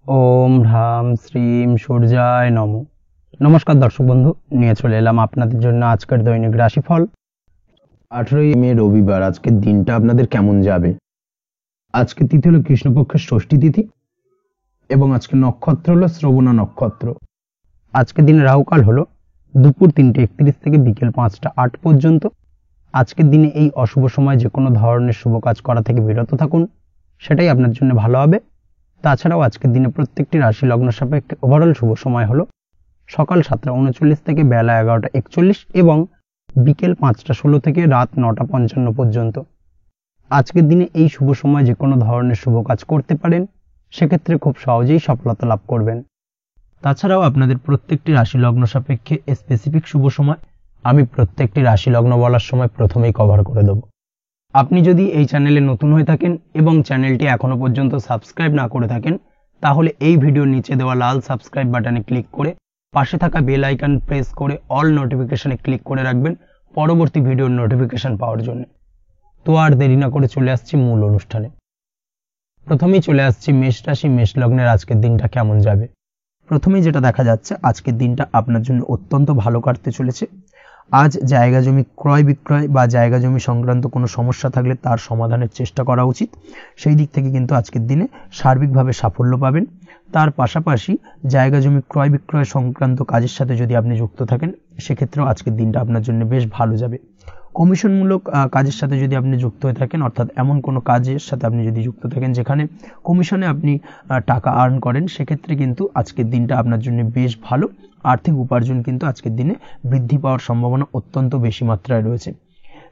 ओम ह्राम श्रीम सूर्याय नमो। नमस्कार दर्शक बंधु, নিয়ে চলে এলাম আপনাদের জন্য আজকের দৈনিক রাশিফল। 18 মে রবিবার। আজকের দিনটা আপনাদের কেমন যাবে? আজকে তিথি হলো কৃষ্ণপক্ষের ষষ্ঠী তিথি এবং আজকে নক্ষত্র হলো শ্রবণা নক্ষত্র। আজকের দিনে রাহুকাল হলো দুপুর 3:31 থেকে বিকেল 5:08 পর্যন্ত। আজকের দিনে এই অশুভ সময় যে কোনো ধরনের শুভ কাজ করা থেকে বিরত থাকুন, সেটাই আপনার জন্য ভালো হবে। তাছাড়াও আজকের দিনে প্রত্যেকটি রাশি লগ্ন সাপেক্ষে ওভারঅল শুভ সময় হলো সকাল 7:39 থেকে বেলা 11:41 এবং বিকেল 5:16 থেকে রাত 9:55 পর্যন্ত। আজকের দিনে এই শুভ সময় যে কোনো ধরনের শুভ কাজ করতে পারেন, সেক্ষেত্রে খুব সহজেই সফলতা লাভ করবেন। তাছাড়াও আপনাদের প্রত্যেকটি রাশি লগ্ন সাপেক্ষে স্পেসিফিক শুভ সময় আমি প্রত্যেকটি রাশি লগ্ন বলার সময় প্রথমেই কভার করে দেব। আপনি যদি এই চ্যানেলে নতুন হয়ে থাকেন এবং চ্যানেলটি এখনো পর্যন্ত সাবস্ক্রাইব না করে থাকেন, তাহলে এই ভিডিওর নিচে দেওয়া লাল সাবস্ক্রাইব বাটনে ক্লিক করে পাশে থাকা বেল আইকন প্রেস করে অল নোটিফিকেশনে ক্লিক করে রাখবেন পরবর্তী ভিডিওর নোটিফিকেশন পাওয়ার জন্য। তো আর দেরি না করে চলে আসছি মূল অনুষ্ঠানে। প্রথমেই চলে আসছি মেষ রাশি মেষ লগ্নের আজকের দিনটা কেমন যাবে। প্রথমেই যেটা দেখা যাচ্ছে, আজকের দিনটা আপনার জন্য অত্যন্ত ভালো কাটতে চলেছে। আজ জায়গা জমি ক্রয় বিক্রয় বা জায়গা জমি সংক্রান্ত কোনো সমস্যা থাকলে তার সমাধানের চেষ্টা করা উচিত। সেই দিক থেকে কিন্তু আজকের দিনে সার্বিকভাবে সাফল্য পাবেন। তার পাশাপাশি জায়গা জমি ক্রয় বিক্রয় সংক্রান্ত কাজের সাথে যদি আপনি যুক্ত থাকেন, সেক্ষেত্রেও আজকের দিনটা আপনার জন্য বেশ ভালো যাবে। কমিশনমূলক কাজের সাথে যদি আপনি যুক্ত হয়ে থাকেন, অর্থাৎ এমন কোনো কাজের সাথে আপনি যদি যুক্ত থাকেন যেখানে কমিশনে আপনি টাকা আর্ন করেন, সেক্ষেত্রে কিন্তু আজকের দিনটা আপনার জন্য বেশ ভালো। আর্থিক উপার্জন কিন্তু আজকের দিনে বৃদ্ধি পাওয়ার সম্ভাবনা অত্যন্ত বেশি মাত্রায় রয়েছে।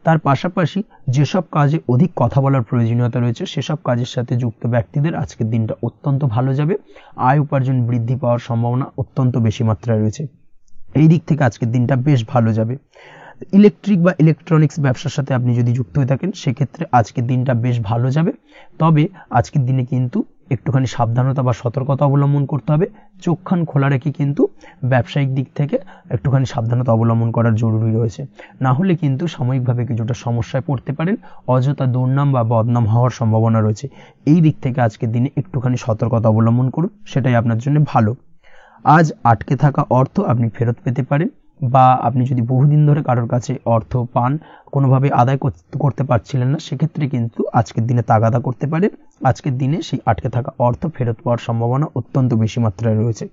তার পাশাপাশি যেসব কাজে অধিক কথা বলার প্রয়োজনীয়তা রয়েছে, সেসব কাজের সাথে যুক্ত ব্যক্তিদের আজকের দিনটা অত্যন্ত ভালো যাবে। আয় উপার্জন বৃদ্ধি পাওয়ার সম্ভাবনা অত্যন্ত বেশি মাত্রায় রয়েছে। এই দিক থেকে আজকের দিনটা বেশ ভালো যাবে। ইলেকট্রিক বা ইলেকট্রনিক্স ব্যবসার সাথে আপনি যদি যুক্ত হয়ে থাকেন, সেক্ষেত্রে আজকের দিনটা বেশ ভালো যাবে। তবে আজকের দিনে কিন্তু একটুখানি সাবধানতা বা সতর্কতা অবলম্বন করতে হবে। চোখ কান খোলা রেখে কিন্তু ব্যবসায়িক দিক থেকে একটুখানি সাবধানতা অবলম্বন করার জরুরি রয়েছে। না হলে কিন্তু সাময়িকভাবে কিছুটা সমস্যায় পড়তে পারেন, অযথা দুর্নাম বা বদনাম হওয়ার সম্ভাবনা রয়েছে। এই দিক থেকে আজকের দিনে একটুখানি সতর্কতা অবলম্বন করুন, সেটাই আপনার জন্য ভালো। আজ আটকে থাকা অর্থ আপনি ফেরত পেতে পারেন, বা আপনি যদি বহুদিন ধরে কারোর কাছে অর্থ পান, কোনোভাবে আদায় করতে পারছিলেন না, সেক্ষেত্রে কিন্তু আজকের দিনে তাগাদা করতে পারেন। আজকের দিনে সেই আটকে থাকা অর্থ ফেরত পাওয়ার সম্ভাবনা অত্যন্ত বেশি মাত্রায় রয়েছে।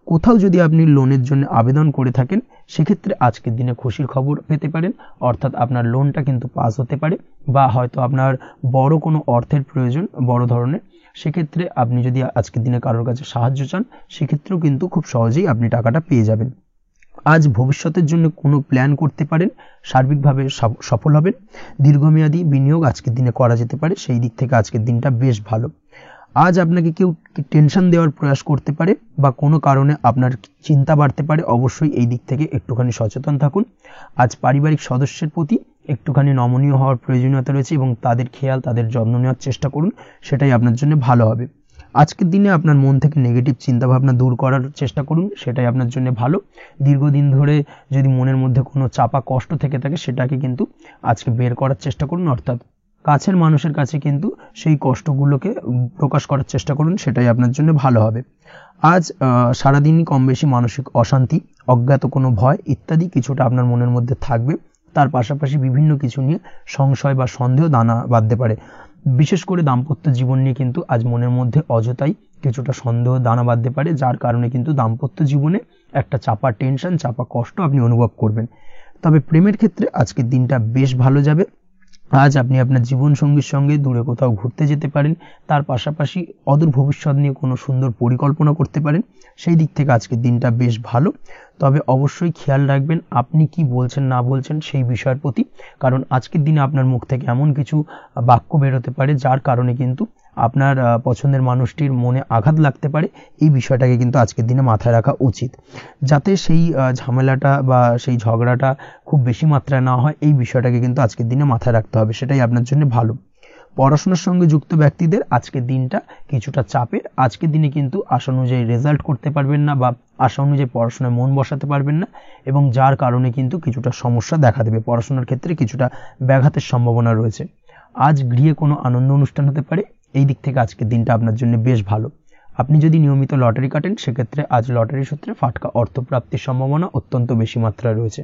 কোথাও যদি আপনি লোনের জন্য আবেদন করে থাকেন, সেক্ষেত্রে আজকের দিনে খুশির খবর পেতে পারেন, অর্থাৎ আপনার লোনটা কিন্তু পাস হতে পারে, বা হয়তো আপনার বড় কোনো অর্থের প্রয়োজন বড় ধরনের, সেক্ষেত্রে আপনি যদি আজকের দিনে কারোর কাছে সাহায্য চান, সেক্ষেত্রেও কিন্তু খুব সহজেই আপনি টাকাটা পেয়ে যাবেন। আজ ভবিষ্যতের জন্য কোনো প্ল্যান করতে পারেন, সার্বিকভাবে সফল হবেন। দীর্ঘমেয়াদী বিনিয়োগ আজকের দিনে করা যেতে পারে, সেই দিক থেকে আজকের দিনটা বেশ ভালো। আজ আপনাকে কেউ টেনশন দেওয়ার প্রয়াস করতে পারে বা কোনো কারণে আপনার চিন্তা বাড়তে পারে, অবশ্যই এই দিক থেকে একটুখানি সচেতন থাকুন। আজ পারিবারিক সদস্যের প্রতি একটুখানি নমনীয় হওয়ার প্রয়োজনীয়তা রয়েছে এবং তাদের খেয়াল তাদের যত্ন নেওয়ার চেষ্টা করুন, সেটাই আপনার জন্য ভালো হবে। আজকের দিনে আপনার মন থেকে নেগেটিভ চিন্তাভাবনা দূর করার চেষ্টা করুন, সেটাই আপনার জন্য ভালো। দীর্ঘদিন ধরে যদি মনের মধ্যে কোনো চাপা কষ্ট থেকে থাকে, সেটাকে কিন্তু আজকে বের করার চেষ্টা করুন, অর্থাৎ কাছের মানুষের কাছে কিন্তু সেই কষ্টগুলোকে প্রকাশ করার চেষ্টা করুন, সেটাই আপনার জন্য ভালো হবে। আজ সারাদিনই কম বেশি মানসিক অশান্তি, অজ্ঞাত কোনো ভয় ইত্যাদি কিছুটা আপনার মনের মধ্যে থাকবে। তার পাশাপাশি বিভিন্ন কিছু নিয়ে সংশয় বা সন্দেহ দানা বাঁধতে পারে। বিশেষ করে দাম্পত্য জীবন নিয়ে কিন্তু আজ মনের মধ্যে অযথাই কিছুটা সন্দেহ দানা বাঁধতে পারে, যার কারণে কিন্তু দাম্পত্য জীবনে একটা চাপা টেনশন, চাপা কষ্ট আপনি অনুভব করবেন। তবে প্রেমের ক্ষেত্রে আজকের দিনটা বেশ ভালো যাবে। আজ আপনি আপনার জীবনসঙ্গীর সঙ্গে দূরে কোথাও ঘুরতে যেতে পারেন, তার পাশাপাশি অদূর ভবিষ্যৎ নিয়ে কোনো সুন্দর পরিকল্পনা করতে পারেন। সেই দিক থেকে আজকের দিনটা বেশ ভালো। তবে অবশ্যই খেয়াল রাখবেন আপনি কি বলছেন না বলছেন সেই বিষয়ের প্রতি, কারণ আজকের দিনে আপনার মুখ থেকে এমন কিছু বাক্য বেরোতে পারে যার কারণে কিন্তু আপনার পছন্দের মানুষটির মনে আঘাত লাগতে পারে। এই বিষয়টাকে কিন্তু আজকের দিনে মাথায় রাখা উচিত, যাতে সেই ঝামেলাটা বা সেই ঝগড়াটা খুব বেশি মাত্রায় না হয়। এই বিষয়টাকে কিন্তু আজকের দিনে মাথায় রাখতে হবে, সেটাই আপনার জন্য ভালো। পড়াশোনার সঙ্গে যুক্ত ব্যক্তিদের আজকের দিনটা কিছুটা চাপের। আজকের দিনে কিন্তু আশা অনুযায়ী রেজাল্ট করতে পারবেন না বা আশা অনুযায়ী পড়াশোনায় মন বসাতে পারবেন না, এবং যার কারণে কিন্তু কিছুটা সমস্যা দেখা দেবে। পড়াশোনার ক্ষেত্রে কিছুটা ব্যাঘাতের সম্ভাবনা রয়েছে। আজ গৃহে কোনো আনন্দ অনুষ্ঠান হতে পারে, এই দিক থেকে আজকের দিনটা আপনার জন্য বেশ ভালো। আপনি যদি নিয়মিত লটারি কাটেন সেক্ষেত্রে আজ লটারি সূত্রে ফাটকা অর্থপ্রাপ্তির সম্ভাবনা অত্যন্ত বেশি মাত্রায় রয়েছে।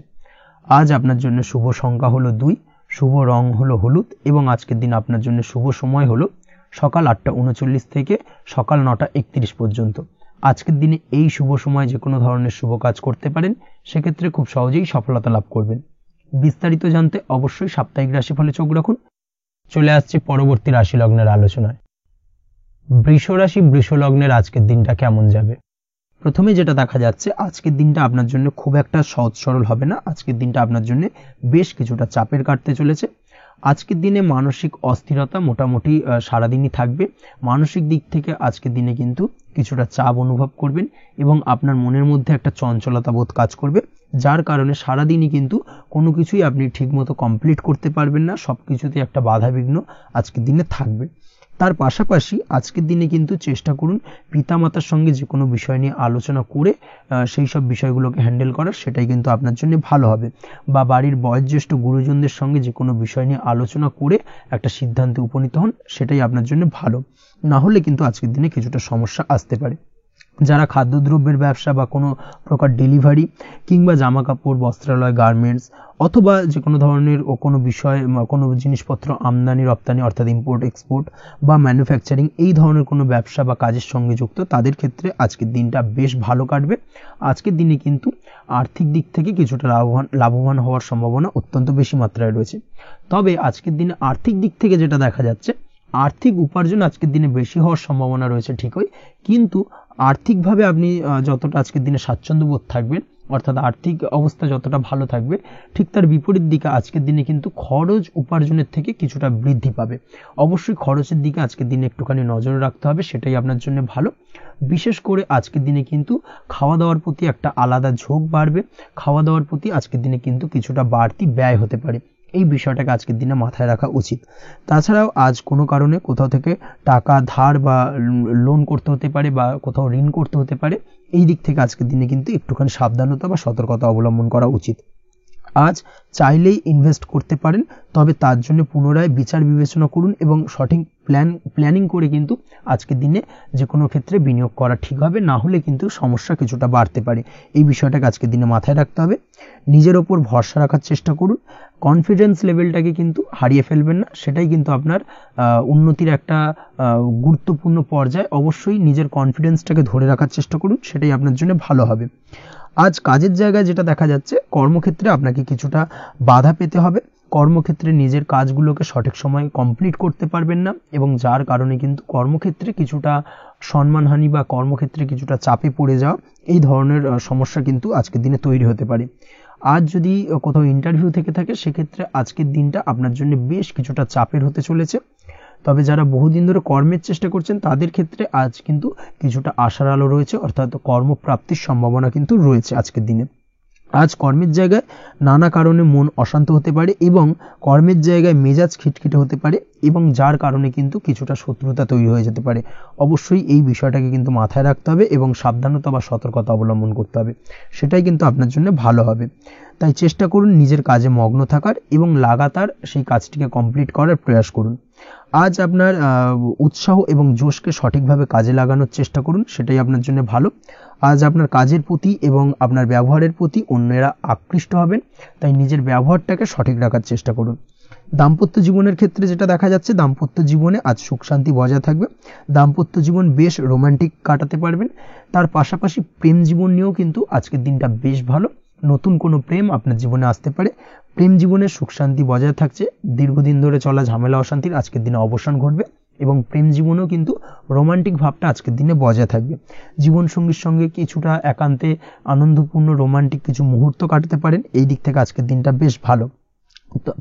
আজ আপনার জন্য শুভ সংখ্যা হলো 2, শুভ রং হলো হলুদ এবং আজকের দিন আপনার জন্য শুভ সময় হলো সকাল 8:39 থেকে সকাল 9:31 পর্যন্ত। আজকের দিনে এই শুভ সময় যে কোনো ধরনের শুভ কাজ করতে পারেন, সেক্ষেত্রে খুব সহজেই সফলতা লাভ করবেন। বিস্তারিত জানতে অবশ্যই সাপ্তাহিক রাশিফলে চোখ রাখুন। চলে আসছে পরবর্তী রাশি লগ্নের আলোচনায়। বৃষ রাশি বৃষ লগ্নের আজকের দিনটা কেমন যাবে? প্রথমে যেটা দেখা যাচ্ছে, আজকের দিনটা আপনার জন্য খুব একটা সহজ সরল হবে না। আজকের দিনটা আপনার জন্য বেশ কিছুটা চাপের কাটতে চলেছে। আজকের দিনে মানসিক অস্থিরতা মোটামুটি সারাদিনই থাকবে। মানসিক দিক থেকে আজকের দিনে কিন্তু কিছুটা চাপ অনুভব করবেন এবং আপনার মনের মধ্যে একটা চঞ্চলতা বোধ কাজ করবে, যার কারণে সারাদিনই কিন্তু কোনো কিছুই আপনি ঠিকমতো কমপ্লিট করতে পারবেন না। সব কিছুতে একটা বাধা বিঘ্ন আজকের দিনে থাকবে। তার পাশাপাশি আজকের দিনে কিন্তু চেষ্টা করুন পিতামাতার সঙ্গে যে কোনো বিষয় নিয়ে আলোচনা করে সেই সব বিষয়গুলোকে হ্যান্ডেল করার, সেটাই কিন্তু আপনার জন্য ভালো হবে। বা বাড়ির বয়োজ্যেষ্ঠ গুরুজনদের সঙ্গে যে কোনো বিষয় নিয়ে আলোচনা করে একটা সিদ্ধান্তে উপনীত হন, সেটাই আপনার জন্য ভালো। না হলে কিন্তু আজকের দিনে কিছুটা সমস্যা আসতে পারে। যারা খাদ্যদ্রব্যের ব্যবসা বা কোনো প্রকার ডেলিভারি কিংবা জামা কাপড়, বস্ত্রালয়, গার্মেন্টস অথবা যে কোনো ধরনের কোনো বিষয়, কোনো জিনিসপত্র আমদানি রপ্তানি অর্থাৎ ইম্পোর্ট এক্সপোর্ট বা ম্যানুফ্যাকচারিং, এই ধরনের কোনো ব্যবসা বা কাজের সঙ্গে যুক্ত, তাদের ক্ষেত্রে আজকের দিনটা বেশ ভালো কাটবে। আজকের দিনে কিন্তু আর্থিক দিক থেকে কিছুটা লাভবান হওয়ার সম্ভাবনা অত্যন্ত বেশি মাত্রায় রয়েছে। তবে আজকের দিনে আর্থিক দিক থেকে যেটা দেখা যাচ্ছে, আর্থিক উপার্জন আজকের দিনে বেশি হওয়ার সম্ভাবনা রয়েছে ঠিকই, কিন্তু আর্থিকভাবে আপনি যতটা আজকের দিনে স্বাচ্ছন্দ্য বোধ থাকবেন, অর্থাৎ আর্থিক অবস্থা যতটা ভালো থাকবে, ঠিক তার বিপরীত দিকে আজকের দিনে কিন্তু খরচ উপার্জনের থেকে কিছুটা বৃদ্ধি পাবে। অবশ্যই খরচের দিকে আজকের দিনে একটুখানি নজর রাখতে হবে, সেটাই আপনার জন্য ভালো। বিশেষ করে আজকের দিনে কিন্তু খাওয়া দাওয়ার প্রতি একটা আলাদা ঝোঁক বাড়বে। খাওয়া দাওয়ার প্রতি আজকের দিনে কিন্তু কিছুটা বাড়তি ব্যয় হতে পারে। এই বিষয়টাকে আজকের দিনে মাথায় রাখা উচিত। তাছাড়াও আজ কোনো কারণে কোথাও থেকে টাকা ধার বা লোন করতে হতে পারে বা কোথাও ঋণ করতে হতে পারে। এই দিক থেকে আজকের দিনে কিন্তু একটুখানি সাবধানতা বা সতর্কতা অবলম্বন করা উচিত। আজ চাইলেই ইনভেস্ট করতে পারেন, তবে তার জন্য পুনরায় বিচার বিবেচনা করুন এবং সঠিক প্ল্যানিং করে কিন্তু আজকের দিনে যে কোনো ক্ষেত্রে বিনিয়োগ করা ঠিক হবে। না হলে কিন্তু সমস্যা কিছুটা বাড়তে পারে। এই বিষয়টাকে আজকের দিনে মাথায় রাখতে হবে। নিজের ওপর ভরসা রাখার চেষ্টা করুন। কনফিডেন্স লেভেলটাকে কিন্তু হারিয়ে ফেলবেন না, সেটাই কিন্তু আপনার উন্নতির একটা গুরুত্বপূর্ণ পর্যায়। অবশ্যই নিজের কনফিডেন্সটাকে ধরে রাখার চেষ্টা করুন, সেটাই আপনার জন্য ভালো হবে। আজ কাজের জায়গায় যেটা দেখা যাচ্ছে, কর্মক্ষেত্রে আপনাকে কিছুটা বাধা পেতে হবে। কর্মক্ষেত্রে নিজের কাজগুলোকে সঠিক সময়ে কমপ্লিট করতে পারবেন না এবং যার কারণে কিন্তু কর্মক্ষেত্রে কিছুটা সম্মানহানি বা কর্মক্ষেত্রে কিছুটা চাপে পড়ে যাওয়া, এই ধরনের সমস্যা কিন্তু আজকের দিনে তৈরি হতে পারে। আজ যদি কোথাও ইন্টারভিউ থেকে থাকে, সেক্ষেত্রে আজকের দিনটা আপনার জন্য বেশ কিছুটা চাপের হতে চলেছে। তবে যারা বহুদিন ধরে কর্মের চেষ্টা করছেন, তাদের ক্ষেত্রে আজ কিন্তু কিছুটা আশার আলো রয়েছে, অর্থাৎ কর্মপ্রাপ্তির সম্ভাবনা কিন্তু রয়েছে আজকের দিনে। আজ কর্মের জায়গায় নানা কারণে মন অশান্ত হতে পারে এবং কর্মের জায়গায় মেজাজ খিটখিটে হতে পারে এবং যার কারণে কিন্তু কিছুটা শত্রুতা তৈরি হয়ে যেতে পারে। অবশ্যই এই বিষয়টাকে কিন্তু মাথায় রাখতে হবে এবং সাবধানতা বা সতর্কতা অবলম্বন করতে হবে, সেটাই কিন্তু আপনার জন্য ভালো হবে। তাই চেষ্টা করুন নিজের কাজে মগ্ন থাকার এবং লাগাতার সেই কাজটিকে কমপ্লিট করার প্রয়াস করুন। আজ আপনার উৎসাহ এবং জোশকে সঠিকভাবে কাজে লাগানোর চেষ্টা করুন, সেটাই আপনার জন্য ভালো। আজ আপনার কাজের প্রতি এবং আপনার ব্যবহারের প্রতি অন্যেরা আকৃষ্ট হবেন, তাই নিজের ব্যবহারটাকে সঠিক রাখার চেষ্টা করুন। দাম্পত্য জীবনের ক্ষেত্রে যেটা দেখা যাচ্ছে, দাম্পত্য জীবনে আজ সুখ শান্তি বজায় থাকবে। দাম্পত্য জীবন বেশ রোমান্টিক কাটাতে পারবেন। তার পাশাপাশি প্রেম জীবন নিয়েও কিন্তু আজকের দিনটা বেশ ভালো। নতুন কোনো প্রেম আপনার জীবনে আসতে পারে। প্রেম জীবনে সুখ শান্তি বজায় থাকছে। দীর্ঘদিন ধরে চলা ঝামেলা অশান্তির আজকের দিনে অবসান ঘটবে এবং প্রেম জীবনেও কিন্তু রোমান্টিক ভাবটা আজকের দিনে বজায় থাকবে। জীবনসঙ্গীর সঙ্গে কিছুটা একান্তে আনন্দপূর্ণ রোমান্টিক কিছু মুহূর্ত কাটাতে পারেন। এই দিক থেকে আজকের দিনটা বেশ ভালো।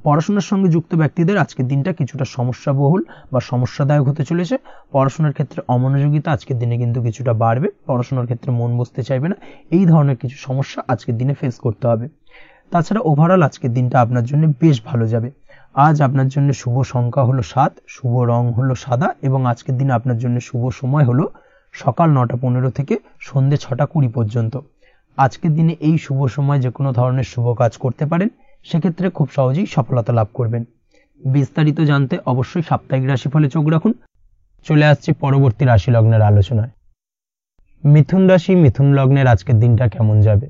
পড়াশোনার সঙ্গে যুক্ত ব্যক্তিদের আজকের দিনটা কিছুটা সমস্যাবহুল বা সমস্যাদায়ক হতে চলেছে। পড়াশোনার ক্ষেত্রে অমনোযোগিতা আজকের দিনে কিন্তু কিছুটা বাড়বে। পড়াশোনার ক্ষেত্রে মন বসতে চাইবে না। এই ধরনের কিছু সমস্যা আজকের দিনে ফেস করতে হবে। তাছাড়া ওভারঅল আজকের দিনটা আপনার জন্য বেশ ভালো যাবে। আজ আপনার জন্য শুভ সংখ্যা হলো 7, শুভ রং হলো সাদা এবং আজকের দিনে আপনার জন্য শুভ সময় হলো সকাল 9:15 থেকে সন্ধ্যে 6:20 পর্যন্ত। আজকের দিনে এই শুভ সময় যে কোনো ধরনের শুভ কাজ করতে পারেন, সেক্ষেত্রে খুব সহজেই সফলতা লাভ করবেন। বিস্তারিত জানতে অবশ্যই সাপ্তাহিক রাশিফলে চোখ রাখুন। চলে আসছে পরবর্তী রাশি লগ্নের আলোচনায়। মিথুন রাশি মিথুন লগ্নের আজকের দিনটা কেমন যাবে?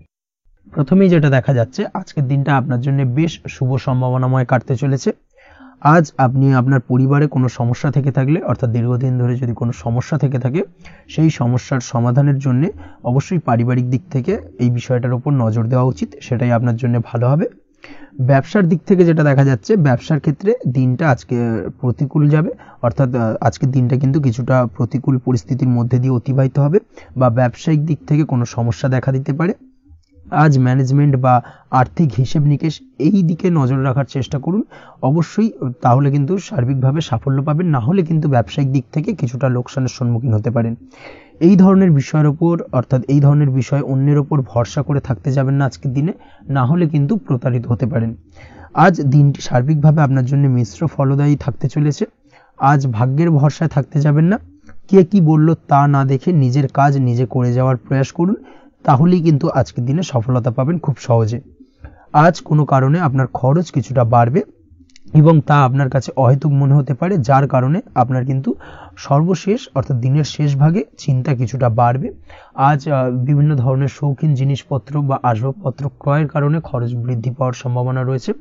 প্রথমেই যেটা দেখা যাচ্ছে, আজকের দিনটা আপনার জন্য বেশ শুভ সম্ভাবনাময় কাটতে চলেছে। আজ আপনি আপনার পরিবারে কোনো সমস্যা থেকে থাকলে, অর্থাৎ দীর্ঘদিন ধরে যদি কোনো সমস্যা থেকে থাকে, সেই সমস্যার সমাধানের জন্য অবশ্যই পারিবারিক দিক থেকে এই বিষয়টার উপর নজর দেওয়া উচিত, সেটাই আপনার জন্য ভালো হবে। ব্যবসার দিক থেকে যেটা দেখা যাচ্ছে, ব্যবসার ক্ষেত্রে দিনটা আজকে প্রতিকূল যাবে, অর্থাৎ আজকের দিনটা কিন্তু কিছুটা প্রতিকূল পরিস্থিতির মধ্যে দিয়ে অতিবাহিত হবে, বা ব্যবসায়িক দিক থেকে কোনো সমস্যা দেখা দিতে পারে। আজ ম্যানেজমেন্ট বা আর্থিক হিসেব নিকেশ এই দিকে নজর রাখার চেষ্টা করুন অবশ্যই, তাহলে কিন্তু সার্বিকভাবে সাফল্য পাবেন। না হলে কিন্তু ব্যবসায়িক দিক থেকে কিছুটা লোকসানের সম্মুখীন হতে পারেন। এই ধরনের বিষয়ের ওপর, অর্থাৎ এই ধরনের বিষয় অন্যের ওপর ভরসা করে থাকতে যাবেন না আজকের দিনে, না হলে কিন্তু প্রতারিত হতে পারেন। আজ দিনটি সার্বিকভাবে আপনার জন্য মিশ্র ফলদায়ী থাকতে চলেছে। আজ ভাগ্যের ভরসায় থাকতে যাবেন না। কে কি বলল তা না দেখে নিজের কাজ নিজে করে যাওয়ার প্রয়াস করুন, তাহলেই কিন্তু আজকের দিনে সফলতা পাবেন খুব সহজে। আজ কোনো কারণে আপনার খরচ কিছুটা বাড়বে এবং তা আপনার কাছে অহেতুক মনে হতে পারে, যার কারণে আপনার কিন্তু সর্বশেষ, অর্থাৎ দিনের শেষ ভাগে চিন্তা কিছুটা বাড়বে। আজ বিভিন্ন ধরনের শৌখিন জিনিসপত্র বা আসবাবপত্র ক্রয়ের কারণে খরচ বৃদ্ধি পাওয়ার সম্ভাবনা রয়েছে।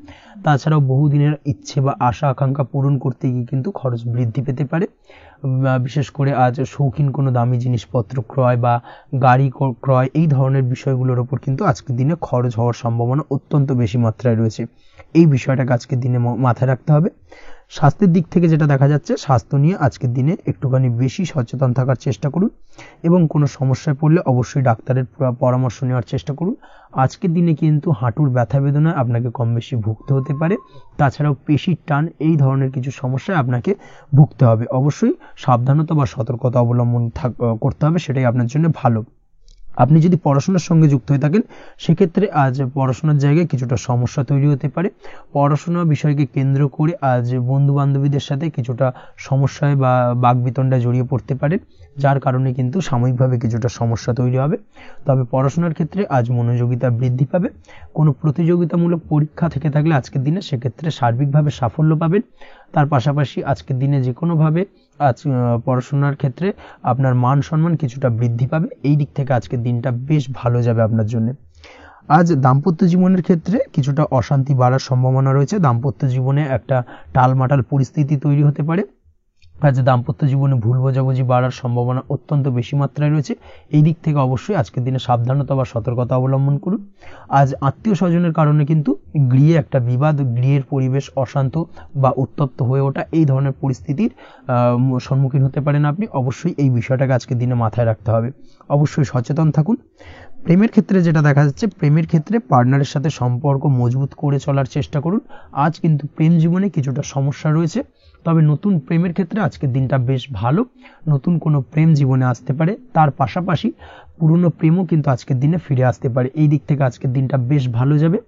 তাছাড়াও বহুদিনের ইচ্ছে বা আশা আকাঙ্ক্ষা পূরণ করতে গিয়ে কিন্তু খরচ বৃদ্ধি পেতে পারে। বিশেষ করে আজ শৌখিন কোনো দামি জিনিসপত্র ক্রয় বা গাড়ি ক্রয়, এই ধরনের বিষয়গুলোর ওপর কিন্তু আজকের দিনে খরচ হওয়ার সম্ভাবনা অত্যন্ত বেশি মাত্রায় রয়েছে। এই বিষয়টাকে আজকের দিনে মাথায় রাখতে হবে। স্বাস্থ্যের দিক থেকে যেটা দেখা যাচ্ছে, স্বাস্থ্য নিয়ে আজকের দিনে একটুখানি বেশি সচেতন থাকার চেষ্টা করুন এবং কোনো সমস্যায় পড়লে অবশ্যই ডাক্তারের পরামর্শ নেওয়ার চেষ্টা করুন। আজকের দিনে কিন্তু হাঁটুর ব্যথা বেদনায় আপনাকে কম বেশি ভুগতে হতে পারে। তাছাড়াও পেশির টান, এই ধরনের কিছু সমস্যায় আপনাকে ভুগতে হবে। অবশ্যই সাবধানতা বা সতর্কতা অবলম্বন করতে হবে, সেটাই আপনার জন্য ভালো। আপনি যদি পড়াশোনার সঙ্গে যুক্ত হয়ে থাকেন, সেক্ষেত্রে আজ পড়াশোনার জায়গায় কিছুটা সমস্যা তৈরি হতে পারে। পড়াশোনা বিষয়কে কেন্দ্র করে আজ বন্ধু বান্ধবীদের সাথে কিছুটা সমস্যায় বা বাকবিতণ্ডায় জড়িয়ে পড়তে পারেন, যার কারণে কিন্তু সাময়িকভাবে কিছুটা সমস্যা তৈরি হবে। তবে পড়াশোনার ক্ষেত্রে আজ মনোযোগিতা বৃদ্ধি পাবে। কোনো প্রতিযোগিতামূলক পরীক্ষা থেকে থাকলে আজকের দিনে সেক্ষেত্রে সার্বিকভাবে সাফল্য পাবেন। তার পাশাপাশি আজকের দিনে যে কোনোভাবে আজ পড়াশোনার ক্ষেত্রে আপনার মান সম্মান কিছুটা বৃদ্ধি পাবে। এই দিক থেকে আজকের দিনটা বেশ ভালো যাবে আপনার জন্য। আজ দাম্পত্য জীবনের ক্ষেত্রে কিছুটা অশান্তি বাড়ার সম্ভাবনা রয়েছে। দাম্পত্য জীবনে একটা টালমাটাল পরিস্থিতি তৈরি হতে পারে। আজ দাম্পত্য জীবনে ভুল বোঝাবুঝি বাড়ার সম্ভাবনা অত্যন্ত বেশি মাত্রায় রয়েছে। এই দিক থেকে অবশ্যই আজকের দিনে সাবধানতা বা সতর্কতা অবলম্বন করুন। আজ আত্মীয় স্বজনের কারণে কিন্তু গৃহে একটা বিবাদ, গৃহের পরিবেশ অশান্ত বা উত্তপ্ত হয়ে ওঠা, এই ধরনের পরিস্থিতির সম্মুখীন হতে পারেন আপনি। অবশ্যই এই বিষয়টাকে আজকের দিনে মাথায় রাখতে হবে। অবশ্যই সচেতন থাকুন। প্রেমের ক্ষেত্রে যেটা দেখা যাচ্ছে, প্রেমের ক্ষেত্রে পার্টনারের সাথে সম্পর্ক মজবুত করে চলার চেষ্টা করুন। আজ কিন্তু প্রেম জীবনে কিছুটা সমস্যা রয়েছে, তবে নতুন প্রেমের ক্ষেত্রে আজকের দিনটা বেশ ভালো। নতুন কোনো প্রেম জীবনে আসতে পারে, তার পাশাপাশি পুরনো প্রেমও কিন্তু আজকের দিনে ফিরে আসতে পারে। এই দিক থেকে আজকের দিনটা বেশ ভালো যাবে।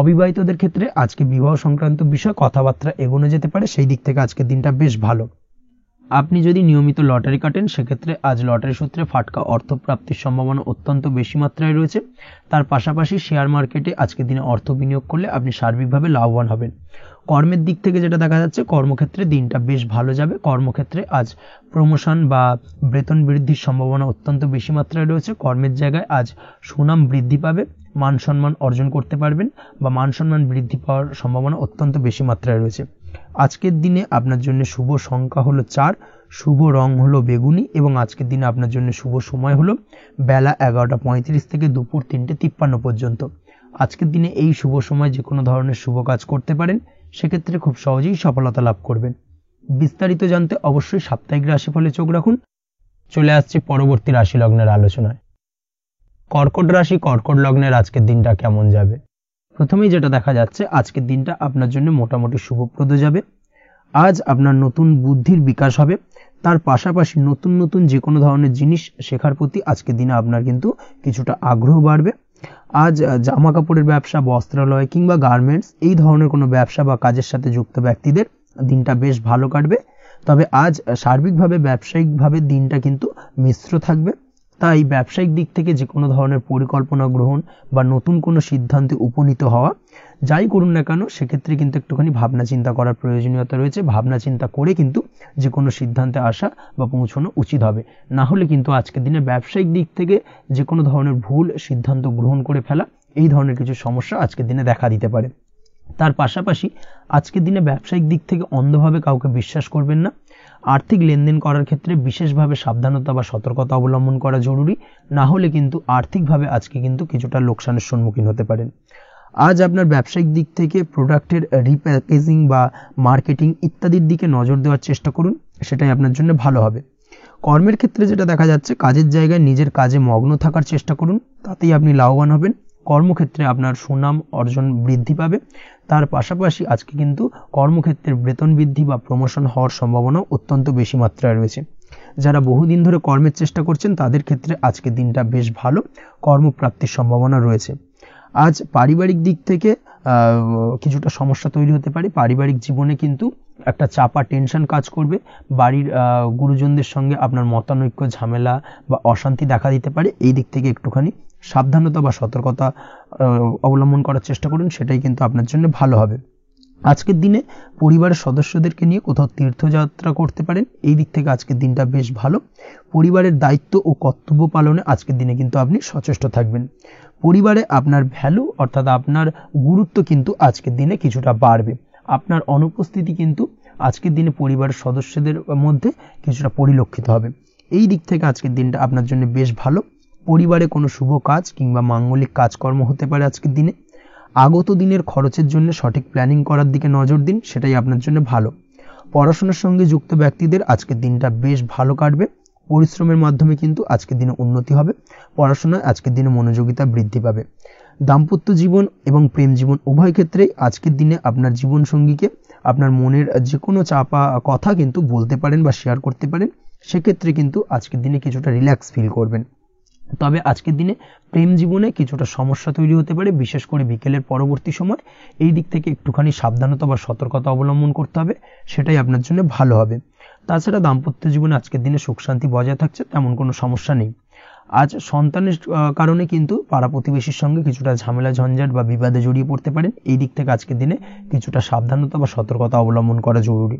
অবিবাহিতদের ক্ষেত্রে আজকে বিবাহ সংক্রান্ত বিষয় কথাবার্তা এগোনো যেতে পারে, সেই দিক থেকে আজকের দিনটা বেশ ভালো। আপনি যদি নিয়মিত লটারি কাটেন, সেক্ষেত্রে আজ লটারি সূত্রে ফাটকা অর্থপ্রাপ্তির সম্ভাবনা অত্যন্ত বেশি মাত্রায় রয়েছে। তার পাশাপাশি শেয়ার মার্কেটে আজকের দিনে অর্থ বিনিয়োগ করলে আপনি সার্বিকভাবে লাভবান হবেন। কর্মের দিক থেকে যেটা দেখা যাচ্ছে, কর্মক্ষেত্রে দিনটা বেশ ভালো যাবে। কর্মক্ষেত্রে আজ প্রমোশন বা বেতন বৃদ্ধির সম্ভাবনা অত্যন্ত বেশি মাত্রায় রয়েছে। কর্মের জায়গায় আজ সুনাম বৃদ্ধি পাবে, মান সম্মান অর্জন করতে পারবেন বা মান সম্মান বৃদ্ধি পাওয়ার সম্ভাবনা অত্যন্ত বেশি মাত্রায় রয়েছে। আজকের দিনে আপনার জন্য শুভ সংখ্যা হলো 4, শুভ রং হলো বেগুনি এবং আজকের দিনে আপনার জন্য শুভ সময় হলো বেলা 11:35 থেকে দুপুর 3:53 পর্যন্ত। আজকের দিনে এই শুভ সময় যে কোনো ধরনের শুভ কাজ করতে পারেন, সেক্ষেত্রে খুব সহজেই সফলতা লাভ করবেন। বিস্তারিত জানতে অবশ্যই সাপ্তাহিক রাশিফলে চোখ রাখুন। চলে আসছে পরবর্তী রাশি লগ্নের আলোচনায়। কর্কট রাশি কর্কট লগ্নের আজকের দিনটা কেমন যাবে? প্রথমেই যেটা দেখা যাচ্ছে, আজকের দিনটা আপনার জন্য মোটামুটি শুভপ্রদ যাবে। আজ আপনার নতুন বুদ্ধির বিকাশ হবে। তার পাশাপাশি নতুন নতুন যে কোনো ধরনের জিনিস শেখার প্রতি আজকের দিনে আপনার কিন্তু কিছুটা আগ্রহ বাড়বে। আজ জামা কাপড়ের ব্যবসা, বস্ত্রালয় কিংবা গার্মেন্টস, এই ধরনের কোনো ব্যবসা বা কাজের সাথে যুক্ত ব্যক্তিদের দিনটা বেশ ভালো কাটবে। তবে আজ সার্বিকভাবে ব্যবসায়িকভাবে দিনটা কিন্তু মিশ্র থাকবে। তাই ব্যবসায়িক দিক থেকে যে কোনো ধরনের পরিকল্পনা গ্রহণ বা নতুন কোনো সিদ্ধান্তে উপনীত হওয়া, যাই করুন না কেন সেক্ষেত্রে কিন্তু একটুখানি ভাবনা চিন্তা করার প্রয়োজনীয়তা রয়েছে। ভাবনা চিন্তা করে কিন্তু যে কোনো সিদ্ধান্তে আসা বা পৌঁছানো উচিত হবে, না হলে কিন্তু আজকের দিনে ব্যবসায়িক দিক থেকে যে কোনো ধরনের ভুল সিদ্ধান্ত গ্রহণ করে ফেলা, এই ধরনের কিছু সমস্যা আজকের দিনে দেখা দিতে পারে। তার পাশাপাশি আজকের দিনে ব্যবসায়িক দিক থেকে অন্ধভাবে কাউকে বিশ্বাস করবেন না। আর্থিক লেনদেন করার ক্ষেত্রে বিশেষভাবে সাবধানতা বা সতর্কতা অবলম্বন করা জরুরি, না হলে কিন্তু আর্থিকভাবে আজকে কিন্তু কিছুটা লোকসানের সম্মুখীন হতে পারেন। আজ আপনার ব্যবসায়িক দিক থেকে প্রোডাক্টের রিপ্যাকেজিং বা মার্কেটিং ইত্যাদির দিকে নজর দেওয়ার চেষ্টা করুন, সেটাই আপনার জন্য ভালো হবে। কর্মের ক্ষেত্রে যেটা দেখা যাচ্ছে, কাজের জায়গায় নিজের কাজে মগ্ন থাকার চেষ্টা করুন, তাতেই আপনি লাভবান হবেন। কর্মক্ষেত্রে আপনার সুনাম অর্জন বৃদ্ধি পাবে। তার পাশাপাশি আজকে কিন্তু কর্মক্ষেত্রের বেতন বৃদ্ধি বা প্রমোশন হওয়ার সম্ভাবনা অত্যন্ত বেশি মাত্রায় রয়েছে। যারা বহুদিন ধরে কর্মের চেষ্টা করছেন তাদের ক্ষেত্রে আজকের দিনটা বেশ ভালো, কর্মপ্রাপ্তির সম্ভাবনা রয়েছে। আজ পারিবারিক দিক থেকে কিছুটা সমস্যা তৈরি হতে পারে। পারিবারিক জীবনে কিন্তু একটা চাপা টেনশন কাজ করবে। বাড়ির গুরুজনদের সঙ্গে আপনার মতানৈক্য, ঝামেলা বা অশান্তি দেখা দিতে পারে। এই দিক থেকে একটুখানি সাবধানতা বা সতর্কতা অবলম্বন করার চেষ্টা করুন, সেটাই কিন্তু আপনার জন্য ভালো হবে। আজকের দিনে পরিবারের সদস্যদেরকে নিয়ে কোথাও তীর্থযাত্রা করতে পারেন, এই দিক থেকে আজকের দিনটা বেশ ভালো। পরিবারের দায়িত্ব ও কর্তব্য পালনে আজকের দিনে কিন্তু আপনি সচেষ্ট থাকবেন। পরিবারে আপনার ভ্যালু অর্থাৎ আপনার গুরুত্ব কিন্তু আজকের দিনে কিছুটা বাড়বে। আপনার অনুপস্থিতি কিন্তু আজকের দিনে পরিবারের সদস্যদের মধ্যে কিছুটা পরিলক্ষিত হবে। এই দিক থেকে আজকের দিনটা আপনার জন্য বেশ ভালো। পরিবারে কোনো শুভ কাজ কিংবা মাঙ্গলিক কাজকর্ম হতে পারে আজকের দিনে। আগত দিনের খরচের জন্য সঠিক প্ল্যানিং করার দিকে নজর দিন, সেটাই আপনার জন্য ভালো। পড়াশোনার সঙ্গে যুক্ত ব্যক্তিদের আজকের দিনটা বেশ ভালো কাটবে। পরিশ্রমের মাধ্যমে কিন্তু আজকের দিনে উন্নতি হবে। পড়াশোনায় আজকের দিনে মনোযোগিতা বৃদ্ধি পাবে। দাম্পত্য জীবন এবং প্রেম জীবন উভয় ক্ষেত্রেই আজকের দিনে আপনার জীবনসঙ্গীকে আপনার মনের যে কোনো চাপা কথা কিন্তু বলতে পারেন বা শেয়ার করতে পারেন। সেক্ষেত্রে কিন্তু আজকের দিনে কিছুটা রিল্যাক্স ফিল করবেন। তবে আজকের দিনে প্রেম জীবনে কিছুটা সমস্যা তৈরি হতে পারে, বিশেষ করে বিকেলের পরবর্তী সময়। এই দিক থেকে একটুখানি সাবধানতা বা সতর্কতা অবলম্বন করতে হবে, সেটাই আপনার জন্য ভালো হবে। তাছাড়া দাম্পত্য জীবনে আজকের দিনে সুখ শান্তি বজায় থাকছে, তেমন কোনো সমস্যা নেই। আজ সন্তানের কারণে কিন্তু পাড়া প্রতিবেশীর সঙ্গে কিছুটা ঝামেলা ঝঞ্ঝাট বা বিবাদে জড়িয়ে পড়তে পারেন। এই দিক থেকে আজকের দিনে কিছুটা সাবধানতা বা সতর্কতা অবলম্বন করা জরুরি।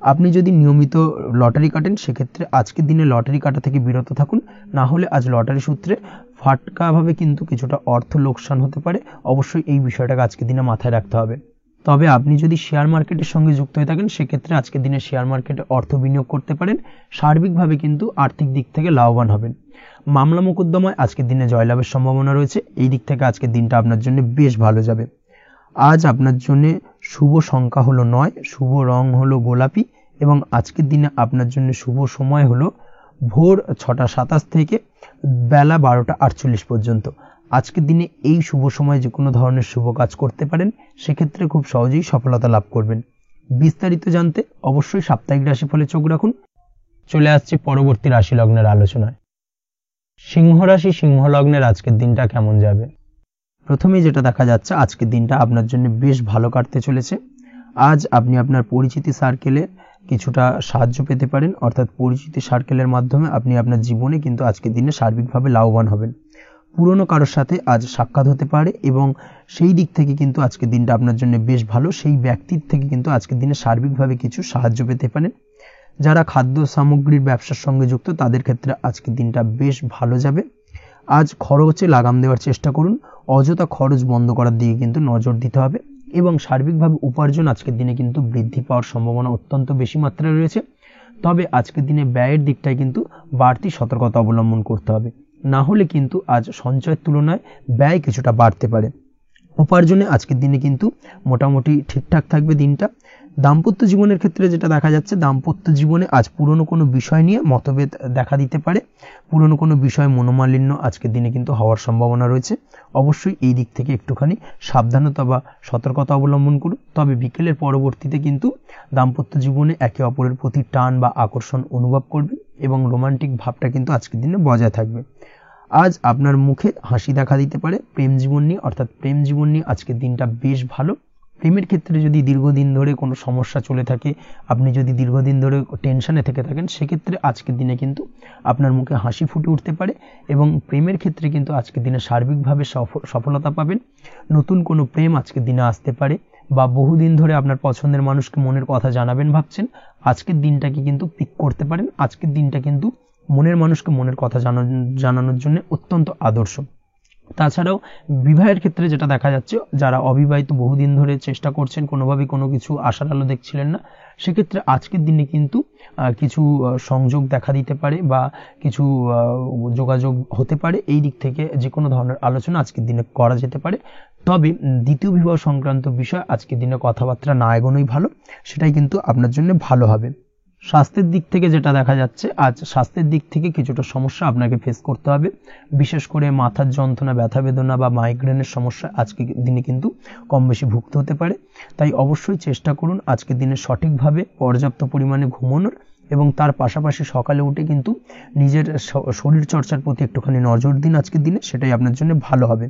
আপনি যদি নিয়মিত লটারি কাটেন সেক্ষেত্রে আজকের দিনে লটারি কাটা থেকে বিরত থাকুন, না হলে আজ লটারি সূত্রে ফাটকাভাবে কিন্তু কিছুটা অর্থ লোকসান হতে পারে। অবশ্যই এই বিষয়টাকে আজকের দিনে মাথায় রাখতে হবে। তবে আপনি যদি শেয়ার মার্কেটের সঙ্গে যুক্ত হয়ে থাকেন সেক্ষেত্রে আজকের দিনে শেয়ার মার্কেটে অর্থ বিনিয়োগ করতে পারেন। সার্বিকভাবে কিন্তু আর্থিক দিক থেকে লাভবান হবেন। মামলা মোকদ্দমায় আজকের দিনে জয়লাভের সম্ভাবনা রয়েছে। এই দিক থেকে আজকের দিনটা আপনার জন্য বেশ ভালো যাবে। আজ আপনার জন্য শুভ সংখ্যা হলো 9, শুভ রং হলো গোলাপি এবং আজকের দিনে আপনার জন্য শুভ সময় হলো ভোর 6টা 27 থেকে বেলা 12টা 48 পর্যন্ত। আজকের দিনে এই শুভ সময় যে কোনো ধরনের শুভ কাজ করতে পারেন, সেক্ষেত্রে খুব সহজেই সফলতা লাভ করবেন। বিস্তারিত জানতে অবশ্যই সাপ্তাহিক রাশিফলে চোখ রাখুন। চলে আসছে পরবর্তী রাশি লগ্নের আলোচনায়। সিংহ রাশি, সিংহ লগ্নের আজকের দিনটা কেমন যাবে? প্রথমেই যেটা দেখা যাচ্ছে, আজকের দিনটা আপনার জন্য বেশ ভালো কাটতে চলেছে। আজ আপনি আপনার পরিচিতি সার্কেলে কিছুটা সাহায্য পেতে পারেন, অর্থাৎ পরিচিতি সার্কেলের মাধ্যমে আপনি আপনার জীবনে কিন্তু আজকের দিনে সার্বিকভাবে লাভবান হবেন। পুরনো কারোর সাথে আজ সাক্ষাৎ হতে পারে এবং সেই দিক থেকে কিন্তু আজকের দিনটা আপনার জন্য বেশ ভালো। সেই ব্যক্তির থেকে কিন্তু আজকের দিনে সার্বিকভাবে কিছু সাহায্য পেতে পারেন। যারা খাদ্য সামগ্রীর ব্যবসার সঙ্গে যুক্ত তাদের ক্ষেত্রে আজকের দিনটা বেশ ভালো যাবে। আজ খরচে লাগাম দেওয়ার চেষ্টা করুন, অযথা খরচ বন্ধ করার দিকে কিন্তু নজর দিতে হবে এবং সার্বিকভাবে উপার্জন আজকের দিনে কিন্তু বৃদ্ধি পাওয়ার সম্ভাবনা অত্যন্ত বেশি মাত্রায় রয়েছে। তবে আজকের দিনে ব্যয়ের দিকটায় কিন্তু বাড়তি সতর্কতা অবলম্বন করতে হবে, না হলে কিন্তু আজ সঞ্চয়ের তুলনায় ব্যয় কিছুটা বাড়তে পারে। উপার্জনে আজকের দিনে কিন্তু মোটামুটি ঠিকঠাক থাকবে দিনটা। দাম্পত্য জীবনের ক্ষেত্রে যেটা দেখা যাচ্ছে, দাম্পত্য জীবনে আজ পুরনো কোনো বিষয় নিয়ে মতভেদ দেখা দিতে পারে। পুরনো কোনো বিষয় মনোমালিন্য আজকের দিনে কিন্তু হওয়ার সম্ভাবনা রয়েছে। অবশ্যই এই দিক থেকে একটুখানি সাবধানতা বা সতর্কতা অবলম্বন করুন। তবে বিকেলের পরবর্তীতে কিন্তু দাম্পত্য জীবনে একে অপরের প্রতি টান বা আকর্ষণ অনুভব করবেন এবং রোমান্টিক ভাবটা কিন্তু আজকের দিনে বজায় থাকবে। আজ আপনার মুখে হাসি দেখা দিতে পারে। প্রেম জীবন নিয়ে অর্থাৎ প্রেম জীবন নিয়ে আজকের দিনটা বেশ ভালো। প্রেমের ক্ষেত্রে যদি দীর্ঘদিন ধরে কোনো সমস্যা চলে থাকে, আপনি যদি দীর্ঘদিন ধরে টেনশনে থেকে থাকেন, সেক্ষেত্রে আজকের দিনে কিন্তু আপনার মুখে হাসি ফুটে উঠতে পারে এবং প্রেমের ক্ষেত্রে কিন্তু আজকের দিনে সার্বিকভাবে সফলতা পাবেন। নতুন কোনো প্রেম আজকের দিনে আসতে পারে, বা বহুদিন ধরে আপনার পছন্দের মানুষকে মনের কথা জানাবেন ভাবছেন, আজকের দিনটাকে কিন্তু পিক করতে পারেন। আজকের দিনটা কিন্তু মনের মানুষকে মনের কথা জানানোর জন্য অত্যন্ত আদর্শ। তাছাড়াও বিবাহের ক্ষেত্রে যেটা দেখা যাচ্ছে, যারা অবিবাহিত বহুদিন ধরে চেষ্টা করছেন, কোনোভাবে কোনো কিছু আশার আলো দেখছিলেন না, সেক্ষেত্রে আজকের দিনে কিন্তু কিছু সংযোগ দেখা দিতে পারে বা কিছু যোগাযোগ হতে পারে। এই দিক থেকে যে কোনো ধরনের আলোচনা আজকের দিনে করা যেতে পারে। তবে দ্বিতীয় বিবাহ সংক্রান্ত বিষয় আজকের দিনে কথাবার্তা না এগোনোই ভালো, সেটাই কিন্তু আপনার জন্য ভালো হবে। স্বাস্থ্যের দিক থেকে যেটা দেখা যাচ্ছে, আজ স্বাস্থ্যের দিক থেকে কিছুটা সমস্যা আপনাকে ফেস করতে হবে। বিশেষ করে মাথার যন্ত্রণা, ব্যথা বেদনা বা মাইগ্রেনের সমস্যা আজকের দিনে কিন্তু কম বেশি ভুগতে হতে পারে। তাই অবশ্যই চেষ্টা করুন আজকের দিনে সঠিকভাবে পর্যাপ্ত পরিমাণে ঘুমানোর, এবং তার পাশাপাশি সকালে উঠে কিন্তু নিজের শরীর চর্চার প্রতি একটুখানি নজর দিন আজকের দিনে, সেটাই আপনার জন্য ভালো হবে।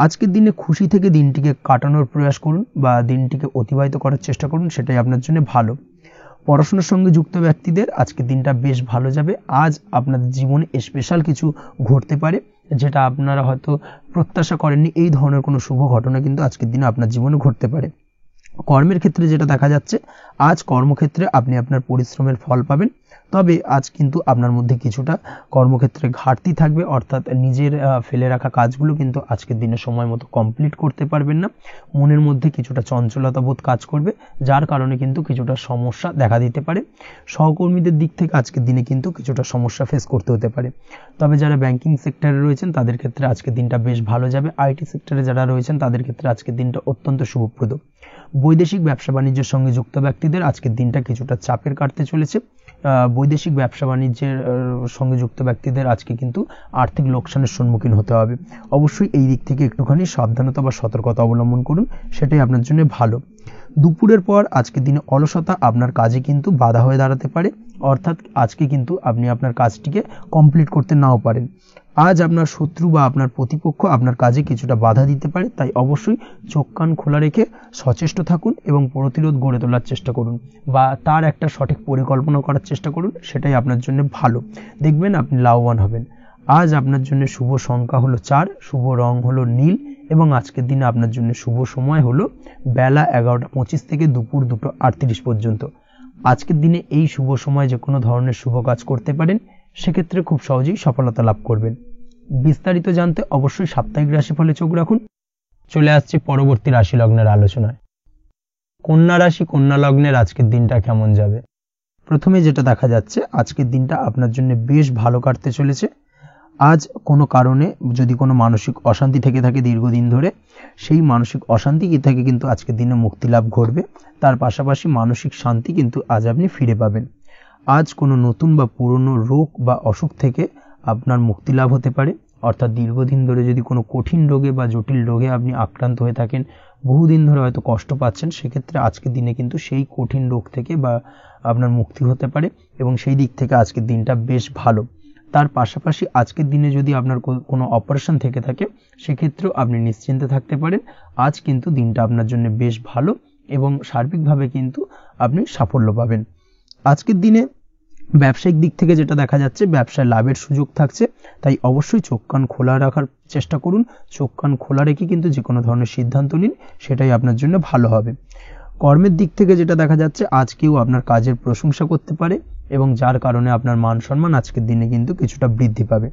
আজকের দিনে খুশি থেকে দিনটিকে কাটানোর প্রয়াস করুন বা দিনটিকে অতিবাহিত করার চেষ্টা করুন, সেটাই আপনার জন্য ভালো। পড়াশোনার সঙ্গে যুক্ত ব্যক্তিদের আজকের দিনটা বেশ ভালো যাবে। আজ আপনাদের জীবনে স্পেশাল কিছু ঘটতে পারে, যেটা আপনারা হয়তো প্রত্যাশা করেননি। এই ধরনের কোনো শুভ ঘটনা কিন্তু আজকের দিনে আপনার জীবনে ঘটতে পারে। কর্মের ক্ষেত্রে যেটা দেখা যাচ্ছে, আজ কর্মক্ষেত্রে আপনি আপনার পরিশ্রমের ফল পাবেন। তবে আজ কিন্তু আপনার মধ্যে কিছুটা কর্মক্ষেত্রে ঘাটতি থাকবে, অর্থাৎ নিজের ফেলে রাখা কাজগুলো কিন্তু আজকের দিনে সময় মতো কমপ্লিট করতে পারবেন না। মনের মধ্যে কিছুটা চঞ্চলতা বোধ কাজ করবে, যার কারণে কিন্তু কিছুটা সমস্যা দেখা দিতে পারে। সহকর্মীদের দিক থেকে আজকের দিনে কিন্তু কিছুটা সমস্যা ফেস করতে হতে পারে। তবে যারা ব্যাংকিং সেক্টরে রয়েছেন তাদের ক্ষেত্রে আজকের দিনটা বেশ ভালো যাবে। আইটি সেক্টরে যারা রয়েছেন তাদের ক্ষেত্রে আজকের দিনটা অত্যন্ত শুভপ্রদ। বৈদেশিক ব্যবসা বাণিজ্যের সঙ্গে যুক্ত ব্যক্তিদের আজকের দিনটা কিছুটা চাপের কাটতে চলেছে। বৈদেশিক ব্যবসা বাণিজ্যের সঙ্গে যুক্ত ব্যক্তিদের আজকে কিন্তু আর্থিক লোকসানের সম্মুখীন হতে হবে। অবশ্যই এই দিক থেকে একটুখানি সাবধানতা বা সতর্কতা অবলম্বন করুন, সেটাই আপনার জন্য ভালো। দুপুরের পর আজকের দিনে অলসতা আপনার কাজে কিন্তু বাধা হয়ে দাঁড়াতে পারে, অর্থাৎ আজকে কিন্তু আপনি আপনার কাজটিকে কমপ্লিট করতে নাও পারেন। আজ আপনার শত্রু বা আপনার প্রতিপক্ষ আপনার কাজে কিছুটা বাধা দিতে পারে, তাই অবশ্যই চোখ কান খোলা রেখে সচেষ্ট থাকুন এবং প্রতিরোধ গড়ে তোলার চেষ্টা করুন বা তার একটা সঠিক পরিকল্পনা করার চেষ্টা করুন, সেটাই আপনার জন্য ভালো। দেখবেন আপনি লাভবান হবেন। আজ আপনার জন্য শুভ সংখ্যা হলো 4, শুভ রং হলো নীল, এবং আজকের দিনে আপনার জন্য শুভ সময় হলো বেলা 11:25 থেকে দুপুর 2:38 পর্যন্ত। আজকের দিনে এই শুভ সময় যে কোনো ধরনের শুভ কাজ করতে পারেন, সেক্ষেত্রে খুব সহজেই সফলতা লাভ করবেন। বিস্তারিত জানতে অবশ্যই সাপ্তাহিক রাশিফলে চোখ রাখুন। চলে আসছে পরবর্তী রাশি লগ্নের আলোচনায়। কন্যা রাশি, কন্যা লগ্নের আজকের দিনটা কেমন যাবে? প্রথমে যেটা দেখা যাচ্ছে, আজকের দিনটা আপনার জন্য বেশ ভালো কাটতে চলেছে। আজ কোনো কারণে যদি কোনো মানসিক অশান্তি থেকে থাকে দীর্ঘদিন ধরে, সেই মানসিক অশান্তি থেকে কিন্তু আজকের দিনে মুক্তি লাভ ঘটবে। তার পাশাপাশি মানসিক শান্তি কিন্তু আজ আপনি ফিরে পাবেন। আজ কোনো নতুন বা পুরনো রোগ বা অসুখ থেকে আপনার মুক্তি লাভ হতে পারে, অর্থাৎ দীর্ঘদিন ধরে যদি কোনো কঠিন রোগে বা জটিল রোগে আপনি আক্রান্ত হয়ে থাকেন, বহুদিন ধরে হয়তো কষ্ট পাচ্ছেন, সেক্ষেত্রে আজকের দিনে কিন্তু সেই কঠিন রোগ থেকে বা আপনার মুক্তি হতে পারে, এবং সেই দিক থেকে আজকের দিনটা বেশ ভালো। তার পাশাপাশি আজকের দিনে যদি আপনার কোনো অপারেশন থেকে থাকে, সেক্ষেত্রেও আপনি নিশ্চিন্তে থাকতে পারেন। আজ কিন্তু দিনটা আপনার জন্য বেশ ভালো এবং সার্বিকভাবে কিন্তু আপনি সাফল্য পাবেন। আজকের দিনে ব্যবসায়িক দিক থেকে যেটা দেখা যাচ্ছে, ব্যবসায় লাভের সুযোগ থাকছে, তাই অবশ্যই চোখ কান খোলা রাখার চেষ্টা করুন। চোখ কান খোলা রেখে কিন্তু যে কোনো ধরনের সিদ্ধান্ত নিন, সেটাই আপনার জন্য ভালো হবে। কর্মের দিক থেকে যেটা দেখা যাচ্ছে, আজ কেউ আপনার কাজের প্রশংসা করতে পারে এবং যার কারণে আপনার মান সম্মান আজকের দিনে কিন্তু কিছুটা বৃদ্ধি পাবে।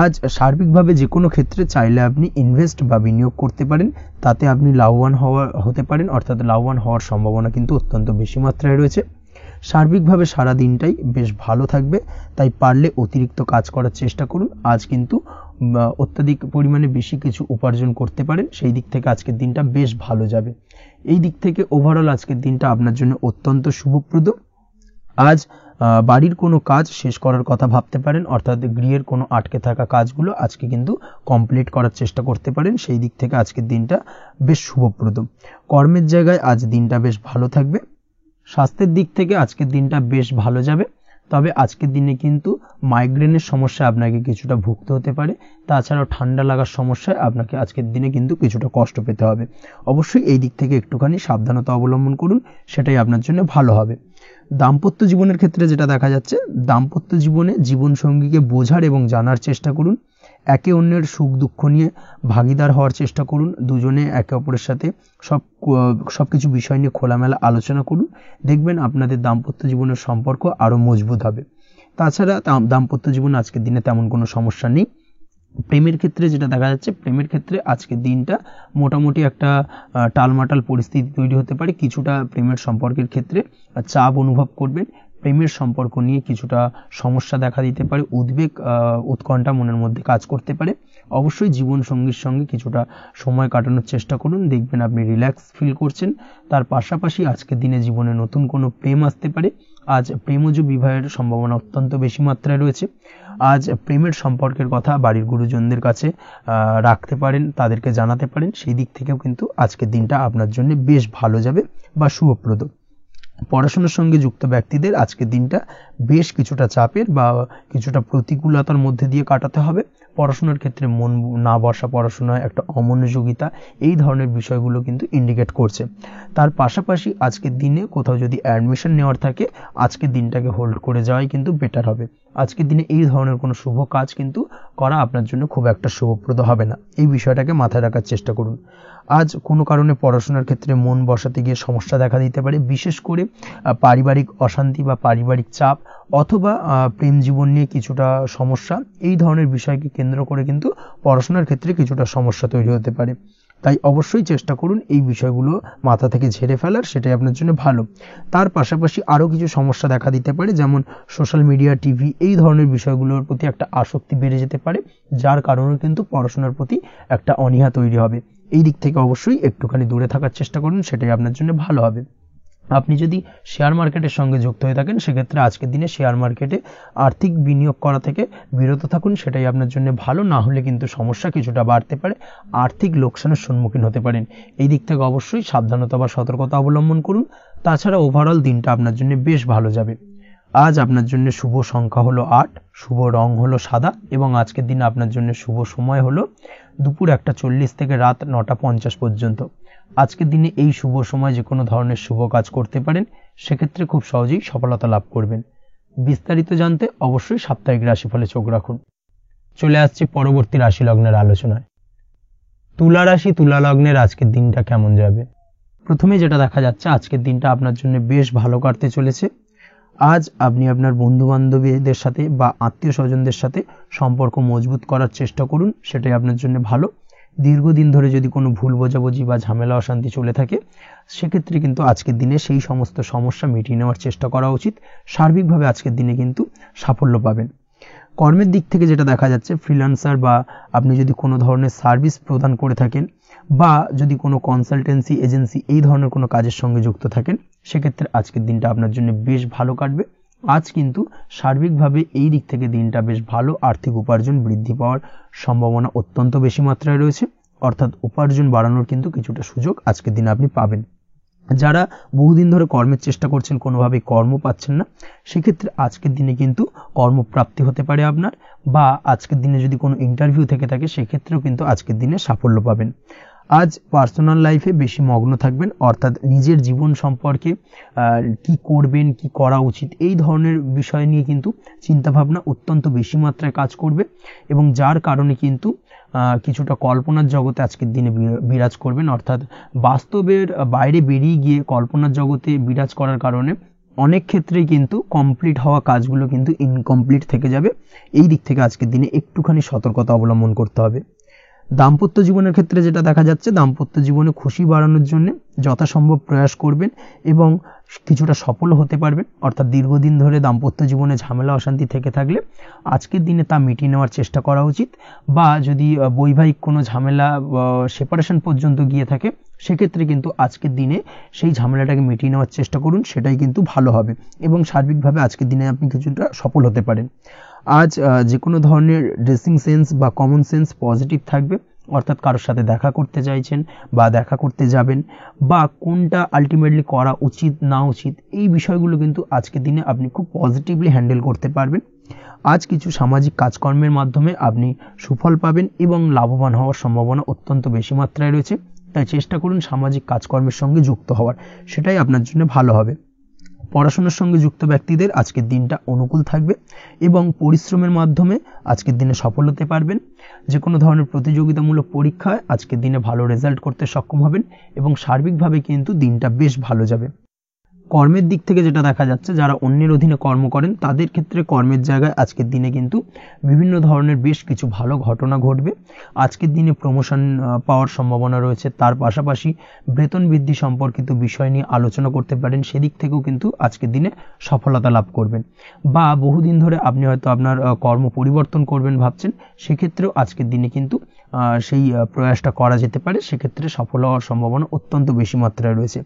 আজ সার্বিকভাবে যে কোনো ক্ষেত্রে চাইলে আপনি ইনভেস্ট বা বিনিয়োগ করতে পারেন, তাতে আপনি লাভবান হতে পারেন, অর্থাৎ লাভবান হওয়ার সম্ভাবনা কিন্তু অত্যন্ত বেশি মাত্রায় রয়েছে। সার্বিকভাবে সারা দিনটাই বেশ ভালো থাকবে, তাই পারলে অতিরিক্ত কাজ করার চেষ্টা করুন। আজ কিন্তু অত্যাধিক পরিমাণে বেশি কিছু উপার্জন করতে পারেন, সেই দিক থেকে আজকের দিনটা বেশ ভালো যাবে। এই দিক থেকে ওভারঅল আজকের দিনটা আপনার জন্য অত্যন্ত শুভপ্রদ। আজ বাড়ির কোনো কাজ শেষ করার কথা ভাবতে পারেন, অর্থাৎ গৃহের কোনো আটকে থাকা কাজগুলো আজকে কিন্তু কমপ্লিট করার চেষ্টা করতে পারেন, সেই দিক থেকে আজকের দিনটা বেশ শুভপ্রদ। কর্মের জায়গায় আজ দিনটা বেশ ভালো থাকবে। স্বাস্থ্যের দিক থেকে আজকের দিনটা বেশ ভালো যাবে। তবে আজকের দিনে কিন্তু মাইগ্রেনের সমস্যা আপনাকে কিছুটা ভুগতে হতে পারে, তাছাড়াও ঠান্ডা লাগার সমস্যায় আপনাকে আজকের দিনে কিন্তু কিছুটা কষ্ট পেতে হবে। অবশ্যই এই দিক থেকে একটুখানি সাবধানতা অবলম্বন করুন, সেটাই আপনার জন্য ভালো হবে। দাম্পত্য জীবনের ক্ষেত্রে যেটা দেখা যাচ্ছে, দাম্পত্য জীবনে জীবনসঙ্গীকে বোঝার এবং জানার চেষ্টা করুন, একে অন্যের সুখ দুঃখ নিয়ে ভাগিদার হওয়ার চেষ্টা করুন, দুজনে একে অপরের সাথে সবকিছু বিষয় নিয়ে খোলামেলা আলোচনা করুন, দেখবেন আপনাদের দাম্পত্য জীবনের সম্পর্ক আরও মজবুত হবে। তাছাড়া দাম্পত্য জীবনে আজকের দিনে তেমন কোনো সমস্যা নেই। প্রেমের ক্ষেত্রে যেটা দেখা যাচ্ছে, প্রেমের ক্ষেত্রে আজকের দিনটা মোটামুটি একটা টালমাটাল পরিস্থিতি তৈরি হতে পারে, কিছুটা প্রেমের সম্পর্কের ক্ষেত্রে চাপ অনুভব করবেন, প্রেমের সম্পর্ক নিয়ে কিছুটা সমস্যা দেখা দিতে পারে, উদ্বেগ উৎকণ্ঠা মনের মধ্যে কাজ করতে পারে। অবশ্যই জীবন সঙ্গীর সঙ্গে কিছুটা সময় কাটানোর চেষ্টা করুন, দেখবেন আপনি রিল্যাক্স ফিল করছেন। তার পাশাপাশি আজকের দিনে জীবনে নতুন কোনো প্রেম আসতে পারে। আজ প্রেমজ বিবাহের সম্ভাবনা অত্যন্ত বেশি মাত্রায় রয়েছে। আজ প্রেমের সম্পর্কের কথা বাড়ির গুরুজনদের কাছে রাখতে পারেন, তাদেরকে জানাতে পারেন, সেই দিক থেকেও কিন্তু আজকের দিনটা আপনার জন্য বেশ ভালো যাবে বা শুভপ্রদ। পড়াশোনার সঙ্গে যুক্ত ব্যক্তিদের আজকের দিনটা বেশ কিছুটা চাপের বা কিছুটা প্রতিকূলতার মধ্যে দিয়ে কাটাতে হবে। পড়াশোনার ক্ষেত্রে মন না বসা, পড়াশোনায় একটা অমনোযোগিতা, এই ধরনের বিষয়গুলো কিন্তু ইন্ডিকেট করছে। তার পাশাপাশি আজকের দিনে কোথাও যদি অ্যাডমিশন নেওয়ার থাকে, আজকের দিনটাকে হোল্ড করে যাওয়াই কিন্তু বেটার হবে। আজকের দিনে এই ধরনের কোনো শুভ কাজ কিন্তু করা আপনার জন্য খুব একটা শুভপ্রদ হবে না, এই বিষয়টাকে মাথায় রাখার চেষ্টা করুন। আজ কোনো কারণে পড়াশোনার ক্ষেত্রে মন বসাতে গিয়ে সমস্যা দেখা দিতে পারে, বিশেষ করে পারিবারিক অশান্তি বা পারিবারিক চাপ অথবা প্রেম জীবন নিয়ে কিছুটা সমস্যা, এই ধরনের বিষয়কে কেন্দ্র করে কিন্তু পড়াশোনার ক্ষেত্রে কিছুটা সমস্যা তৈরি হতে পারে। তাই অবশ্যই চেষ্টা করুন এই বিষয়গুলো মাথা থেকে ঝেড়ে ফেলার, সেটাই আপনার জন্য ভালো। তার পাশাপাশি আরও কিছু সমস্যা দেখা দিতে পারে, যেমন সোশ্যাল মিডিয়া, টিভি, এই ধরনের বিষয়গুলোর প্রতি একটা আসক্তি বেড়ে যেতে পারে, যার কারণে কিন্তু পড়াশোনার প্রতি একটা অনীহা তৈরি হবে। এই দিক থেকে অবশ্যই একটুখানি দূরে থাকার চেষ্টা করুন, সেটাই আপনার জন্য ভালো হবে। আপনি যদি শেয়ার মার্কেটের সঙ্গে যুক্ত হয়ে থাকেন, সেক্ষেত্রে আজকের দিনে শেয়ার মার্কেটে আর্থিক বিনিয়োগ করা থেকে বিরত থাকুন, সেটাই আপনার জন্য ভালো। না হলে কিন্তু সমস্যা কিছুটা বাড়তে পারে, আর্থিক লোকসানের সম্মুখীন হতে পারেন। এই দিক থেকে অবশ্যই সাবধানতা বা সতর্কতা অবলম্বন করুন। তাছাড়া ওভারঅল দিনটা আপনার জন্য বেশ ভালো যাবে। আজ আপনার জন্য শুভ সংখ্যা হলো 8, শুভ রং হলো সাদা, এবং আজকের দিনে আপনার জন্য শুভ সময় হলো দুপুর 1:40 থেকে রাত 9:50 পর্যন্ত। আজকের দিনে এই শুভ সময় যে কোনো ধরনের শুভ কাজ করতে পারেন, সেক্ষেত্রে খুব সহজেই সফলতা লাভ করবেন। বিস্তারিত জানতে অবশ্যই সাপ্তাহিক রাশিফলে চোখ রাখুন। চলে আসছে পরবর্তী রাশি লগ্নের আলোচনায়। তুলা রাশি, তুলা লগ্নের আজকের দিনটা কেমন যাবে? প্রথমে যেটা দেখা যাচ্ছে, আজকের দিনটা আপনার জন্য বেশ ভালো কাটতে চলেছে। আজ আপনি আপনার বন্ধু বান্ধবীদের সাথে বা আত্মীয় স্বজনদের সাথে সম্পর্ক মজবুত করার চেষ্টা করুন, সেটাই আপনার জন্য ভালো। দীর্ঘদিন ধরে যদি কোনো ভুল বোঝাবুঝি বা ঝামেলা অশান্তি চলে থাকে, সেক্ষেত্রে কিন্তু আজকের দিনে সেই সমস্ত সমস্যা মিটিয়ে নেওয়ার চেষ্টা করা উচিত। সার্বিকভাবে আজকের দিনে কিন্তু সাফল্য পাবেন। কর্মের দিক থেকে যেটা দেখা যাচ্ছে, ফ্রিল্যান্সার বা আপনি যদি কোনো ধরনের সার্ভিস প্রদান করে থাকেন বা যদি কোনো কনসালটেন্সি এজেন্সি এই ধরনের কোনো কাজের সঙ্গে যুক্ত থাকেন, সেক্ষেত্রে আজকের দিনটা আপনার জন্য বেশ ভালো কাটবে। আজ কিন্তু সার্বিকভাবে এই দিক থেকে দিনটা বেশ ভালো, আর্থিক উপার্জন বৃদ্ধি পাওয়ার সম্ভাবনা অত্যন্ত বেশি মাত্রায় রয়েছে, অর্থাৎ উপার্জন বাড়ানোর কিন্তু কিছুটা সুযোগ আজকের দিনে আপনি পাবেন। যারা বহুদিন ধরে কর্মের চেষ্টা করছেন, কোনোভাবেই কর্ম পাচ্ছেন না, সেক্ষেত্রে আজকের দিনে কিন্তু কর্মপ্রাপ্তি হতে পারে আপনার, বা আজকের দিনে যদি কোনো ইন্টারভিউ থেকে থাকে, সেক্ষেত্রেও কিন্তু আজকের দিনে সাফল্য পাবেন। আজ পার্সোনাল লাইফে বেশি মগ্ন থাকবেন, অর্থাৎ নিজের জীবন সম্পর্কে কি করবেন, কি করা উচিত, এই ধরনের বিষয় নিয়ে কিন্তু চিন্তাভাবনা অত্যন্ত বেশি মাত্রায় কাজ করবে, এবং যার কারণে কিন্তু কিছুটা কল্পনার জগতে আজকের দিনে বিরাজ করবেন, অর্থাৎ বাস্তবের বাইরে বেরিয়ে গিয়ে কল্পনার জগতে বিরাজ করার কারণে অনেক ক্ষেত্রেই কিন্তু কমপ্লিট হওয়া কাজগুলো কিন্তু ইনকমপ্লিট থেকে যাবে। এই দিক থেকে আজকের দিনে একটুখানি সতর্কতা অবলম্বন করতে হবে। দাম্পত্য জীবনের ক্ষেত্রে যেটা দেখা যাচ্ছে, দাম্পত্য জীবনে খুশি বাড়ানোর জন্য যথাসম্ভব প্রয়াস করবেন এবং কিছুটা সফল হতে পারবেন, অর্থাৎ দীর্ঘদিন ধরে দাম্পত্য জীবনে ঝামেলা অশান্তি থেকে থাকলে আজকের দিনে তা মিটিয়ে নেওয়ার চেষ্টা করা উচিত, বা যদি বৈবাহিক কোনো ঝামেলা সেপারেশন পর্যন্ত গিয়ে থাকে, সেক্ষেত্রে কিন্তু আজকের দিনে সেই ঝামেলাটাকে মিটিয়ে নেওয়ার চেষ্টা করুন, সেটাই কিন্তু ভালো হবে, এবং সার্বিকভাবে আজকের দিনে আপনি কিছুটা সফল হতে পারেন। আজ যে কোনো ধরনের ড্রেসিং সেন্স বা কমন সেন্স পজিটিভ থাকবে, অর্থাৎ কারোর সাথে দেখা করতে চাইছেন বা দেখা করতে যাবেন, বা কোনটা আলটিমেটলি করা উচিত না উচিত, এই বিষয়গুলো কিন্তু আজকের দিনে আপনি খুব পজিটিভলি হ্যান্ডেল করতে পারবেন। আজ কিছু সামাজিক কাজকর্মের মাধ্যমে আপনি সুফল পাবেন এবং লাভবান হওয়ার সম্ভাবনা অত্যন্ত বেশি মাত্রায় রয়েছে। তাই চেষ্টা করুন সামাজিক কাজকর্মের সঙ্গে যুক্ত হওয়ার, সেটাই আপনার জন্য ভালো হবে। পড়াশোনার সঙ্গে যুক্ত ব্যক্তিদের আজকের দিনটা অনুকূল থাকবে এবং পরিশ্রমের মাধ্যমে আজকের দিনে সফল হতে পারবেন। যে কোনো ধরনের প্রতিযোগিতামূলক পরীক্ষায় আজকের দিনে ভালো রেজাল্ট করতে সক্ষম হবেন এবং সার্বিকভাবে কিন্তু দিনটা বেশ ভালো যাবে। কর্মের দিক থেকে যেটা দেখা যাচ্ছে, যারা অন্যের অধীনে কর্ম করেন তাদের ক্ষেত্রে কর্মের জায়গায় আজকের দিনে কিন্তু বিভিন্ন ধরনের বেশ কিছু ভালো ঘটনা ঘটবে। আজকের দিনে প্রমোশন পাওয়ার সম্ভাবনা রয়েছে, তার পাশাপাশি বেতন বৃদ্ধি সম্পর্কিত বিষয় নিয়ে আলোচনা করতে পারেন, সেদিক থেকেও কিন্তু আজকের দিনে সফলতা লাভ করবেন। বা বহুদিন ধরে আপনি হয়তো আপনার কর্ম পরিবর্তন করবেন ভাবছেন, সেক্ষেত্রেও আজকের দিনে কিন্তু সেই প্রয়াসটা করা যেতে পারে, সেক্ষেত্রে সফল হওয়ার সম্ভাবনা অত্যন্ত বেশি মাত্রায় রয়েছে।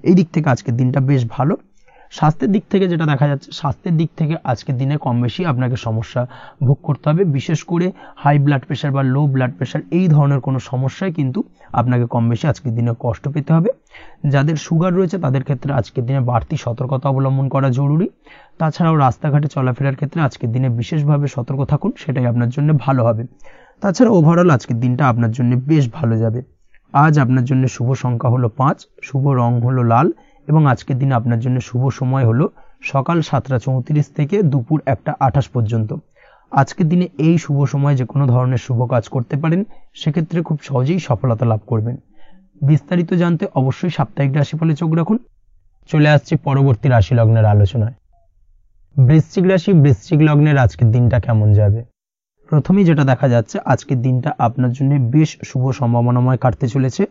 এই দিক থেকে আজকের দিনটা বেশ ভালো। স্বাস্থ্যের দিক থেকে যেটা দেখা যাচ্ছে, স্বাস্থ্যের দিক থেকে আজকের দিনে কম বেশি আপনাকে সমস্যা ভোগ করতে হবে। বিশেষ করে হাই ব্লাড প্রেশার বা লো ব্লাড প্রেশার এই ধরনের কোনো সমস্যায় কিন্তু আপনাকে কম বেশি আজকের দিনে কষ্ট পেতে হবে। যাদের সুগার রয়েছে তাদের ক্ষেত্রে আজকের দিনে বাড়তি সতর্কতা অবলম্বন করা জরুরি। তাছাড়াও রাস্তাঘাটে চলাফেরার ক্ষেত্রে আজকের দিনে বিশেষভাবে সতর্ক থাকুন, সেটাই আপনার জন্য ভালো হবে। তাছাড়া ওভারঅল আজকের দিনটা আপনার জন্য বেশ ভালো যাবে। আজ আপনার জন্য শুভ সংখ্যা হলো 5, শুভ রং হলো লাল এবং আজকের দিনে আপনার জন্য শুভ সময় হলো সকাল 7:34 থেকে দুপুর 1:28 পর্যন্ত। আজকের দিনে এই শুভ সময় যে কোনো ধরনের শুভ কাজ করতে পারেন, সেক্ষেত্রে খুব সহজেই সফলতা লাভ করবেন। বিস্তারিত জানতে অবশ্যই সাপ্তাহিক রাশিফলে চোখ রাখুন। চলে আসছে পরবর্তী রাশি লগ্নের আলোচনায়। বৃশ্চিক রাশি, বৃশ্চিক লগ্নের আজকের দিনটা কেমন যাবে? প্রথমেই যেটা দেখা যাচ্ছে, আজকের দিনটা আপনার জন্য বেশ শুভ সম্ভাবনাময় কাটতে চলেছে।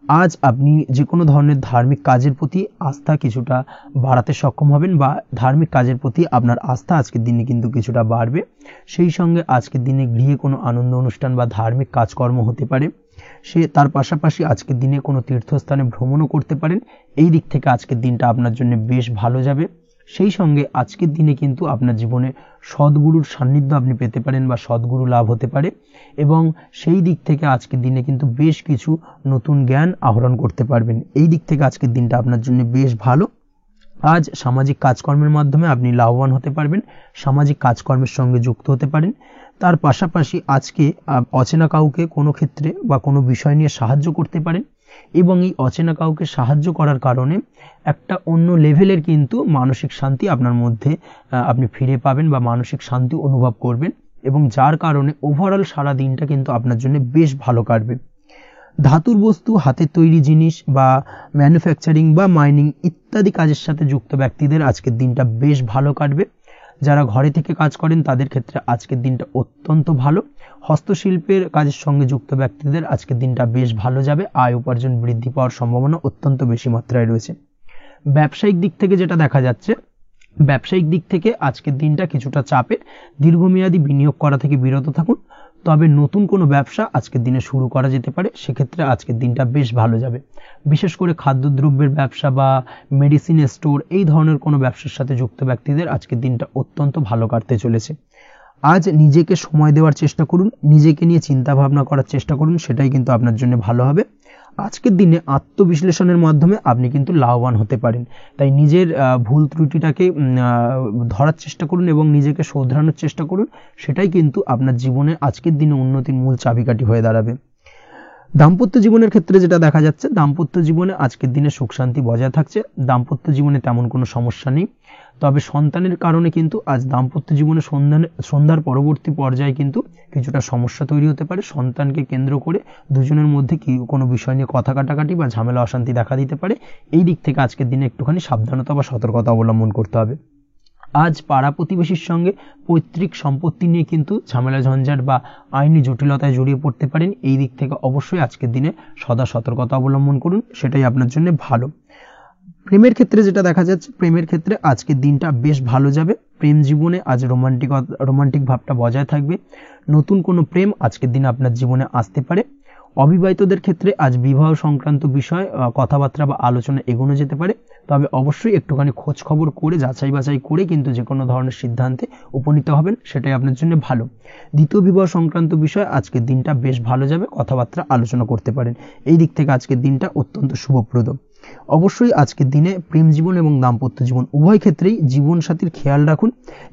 আজ আপনি যে কোনো ধরনের ধার্মিক কাজের প্রতি আস্থা কিছুটা বাড়াতে সক্ষম হবেন, বা ধার্মিক কাজের প্রতি আপনার আস্থা আজকের দিনে কিন্তু কিছুটা বাড়বে। সেই সঙ্গে আজকের দিনে গৃহে কোনো আনন্দ অনুষ্ঠান বা ধার্মিক কাজকর্ম হতে পারে। তার পাশাপাশি আজকের দিনে কোনো তীর্থস্থানে ভ্রমণও করতে পারেন। এই দিক থেকে আজকের দিনটা আপনার জন্য বেশ ভালো যাবে। সেই সঙ্গে আজকের দিনে কিন্তু আপনার জীবনে সদ্গুরুর সান্নিধ্য আপনি পেতে পারেন বা সদ্গুরু লাভ হতে পারে, এবং সেই দিক থেকে আজকের দিনে কিন্তু বেশ কিছু নতুন জ্ঞান আহরণ করতে পারবেন। এই দিক থেকে আজকের দিনটা আপনার জন্য বেশ ভালো। আজ সামাজিক কাজকর্মের মাধ্যমে আপনি লাভবান হতে পারবেন, সামাজিক কাজকর্মের সঙ্গে যুক্ত হতে পারেন। তার পাশাপাশি আজকে অচেনা কাউকে কোনো ক্ষেত্রে বা কোনো বিষয় নিয়ে সাহায্য করতে পারেন, এবং এই অচেনা কাউকে সাহায্য করার কারণে একটা অন্য লেভেলের কিন্তু মানসিক শান্তি আপনার মধ্যে আপনি ফিরে পাবেন বা মানসিক শান্তি অনুভব করবেন, এবং যার কারণে ওভারঅল সারা দিনটা কিন্তু আপনার জন্য বেশ ভালো কাটবে। ধাতুর বস্তু, হাতের তৈরি জিনিস বা ম্যানুফ্যাকচারিং বা মাইনিং ইত্যাদি কাজের সাথে যুক্ত ব্যক্তিদের আজকের দিনটা বেশ ভালো কাটবে। যারা ঘরে থেকে কাজ করেন তাদের ক্ষেত্রে আজকের দিনটা অত্যন্ত ভালো। হস্তশিল্পের কাজের সঙ্গে যুক্ত ব্যক্তিদের আজকের দিনটা বেশ ভালো যাবে। আয় উপার্জন বৃদ্ধি পাওয়ার সম্ভাবনা অত্যন্ত বেশি মাত্রায় রয়েছে। ব্যবসায়িক দিক থেকে যেটা দেখা যাচ্ছে, ব্যবসায়িক দিক থেকে আজকের দিনটা কিছুটা চাপের। দীর্ঘমেয়াদী বিনিয়োগ করা থেকে বিরত থাকুন, তবে নতুন কোনো ব্যবসা আজকের দিনে শুরু করা যেতে পারে, সেক্ষেত্রে আজকের দিনটা বেশ ভালো যাবে। বিশেষ করে খাদ্যদ্রব্যের ব্যবসা বা মেডিসিন স্টোর এই ধরনের কোনো ব্যবসার সাথে যুক্ত ব্যক্তিদের আজকের দিনটা অত্যন্ত ভালো কাটতে চলেছে। আজ নিজেকে সময় দেওয়ার চেষ্টা করুন, নিজেকে নিয়ে চিন্তা ভাবনা করার চেষ্টা করুন, সেটাই কিন্তু আপনার জন্য ভালো হবে। আজকের দিনে আত্মবিশ্লেষণের মাধ্যমে আপনি কিন্তু লাভবান হতে পারেন। তাই নিজের ভুল ত্রুটিটাকে ধরার চেষ্টা করুন এবং নিজেকে শোধরানোর চেষ্টা করুন, সেটাই কিন্তু আপনার জীবনে আজকের দিনে উন্নতির মূল চাবিকাঠি হয়ে দাঁড়াবে। দাম্পত্য জীবনের ক্ষেত্রে যেটা দেখা যাচ্ছে, দাম্পত্য জীবনে আজকের দিনে সুখ শান্তি বজায় থাকছে। দাম্পত্য জীবনে তেমন কোনো সমস্যা নেই, তবে সন্তানের কারণে কিন্তু আজ দাম্পত্য জীবনে সন্ধ্যার পরবর্তী পর্যায়ে কিন্তু কিছুটা সমস্যা তৈরি হতে পারে। সন্তানকে কেন্দ্র করে দুজনের মধ্যে কোনো বিষয় নিয়ে কথা কাটাকাটি বা ঝামেলা অশান্তি দেখা দিতে পারে। এই দিক থেকে আজকের দিনে একটুখানি সাবধানতা বা সতর্কতা অবলম্বন করতে হবে। আজ পাড়া প্রতিবেশীর সঙ্গে পৈতৃক সম্পত্তি নিয়ে কিন্তু ঝামেলা ঝঞ্ঝাট বা আইনি জটিলতায় জড়িয়ে পড়তে পারেন। এই দিক থেকে অবশ্যই আজকের দিনে সদা সতর্কতা অবলম্বন করুন, সেটাই আপনার জন্য ভালো। প্রেমের ক্ষেত্রে যেটা দেখা যাচ্ছে, প্রেমের ক্ষেত্রে আজকের দিনটা বেশ ভালো যাবে। প্রেম জীবনে আজ রোমান্টিক ভাবটা বজায় থাকবে। নতুন কোনো প্রেম আজকের দিনে আপনার জীবনে আসতে পারে। অবিবাহিতদের ক্ষেত্রে আজ বিবাহ সংক্রান্ত বিষয় কথাবার্তা বা আলোচনা এগোনো যেতে পারে, তবে অবশ্যই একটুখানি খোঁজ খবর করে যাচাই বাছাই করে কিন্তু যে কোনো ধরনের সিদ্ধান্তে উপনীত হবেন, সেটাই আপনার জন্য ভালো। দ্বিতীয় বিবাহ সংক্রান্ত বিষয় আজকের দিনটা বেশ ভালো যাবে, কথাবার্তা আলোচনা করতে পারেন। এই দিক থেকে আজকের দিনটা অত্যন্ত শুভপ্রদ। অবশ্যই আজকের দিনে প্রেম জীবন এবং দাম্পত্য জীবন উভয় ক্ষেত্রেই জীবনসাথীর খেয়াল রাখুন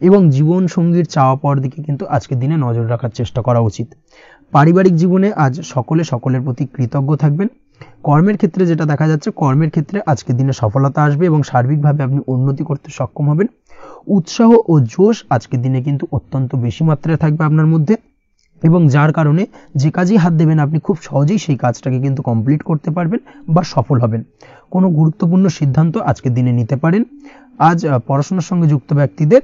এবং জীবন সঙ্গীর চাওয়া পাওয়ার দিকে কিন্তু আজকের দিনে নজর রাখার চেষ্টা করা উচিত। পারিবারিক জীবনে আজ সকলের প্রতি কৃতজ্ঞ থাকবেন। কর্মের ক্ষেত্রে যেটা দেখা যাচ্ছে, কর্মের ক্ষেত্রে আজকের দিনে সফলতা আসবে এবং সার্বিকভাবে আপনি উন্নতি করতে সক্ষম হবেন। উৎসাহ ও জোশ আজকের দিনে কিন্তু অত্যন্ত বেশি মাত্রায় থাকবে আপনার মধ্যে, এবং যার কারণে যে কাজেই হাত দেবেন আপনি খুব সহজেই সেই কাজটাকে কিন্তু কমপ্লিট করতে পারবেন বা সফল হবেন। কোনো গুরুত্বপূর্ণ সিদ্ধান্ত আজকের দিনে নিতে পারেন। আজ পড়াশোনার সঙ্গে যুক্ত ব্যক্তিদের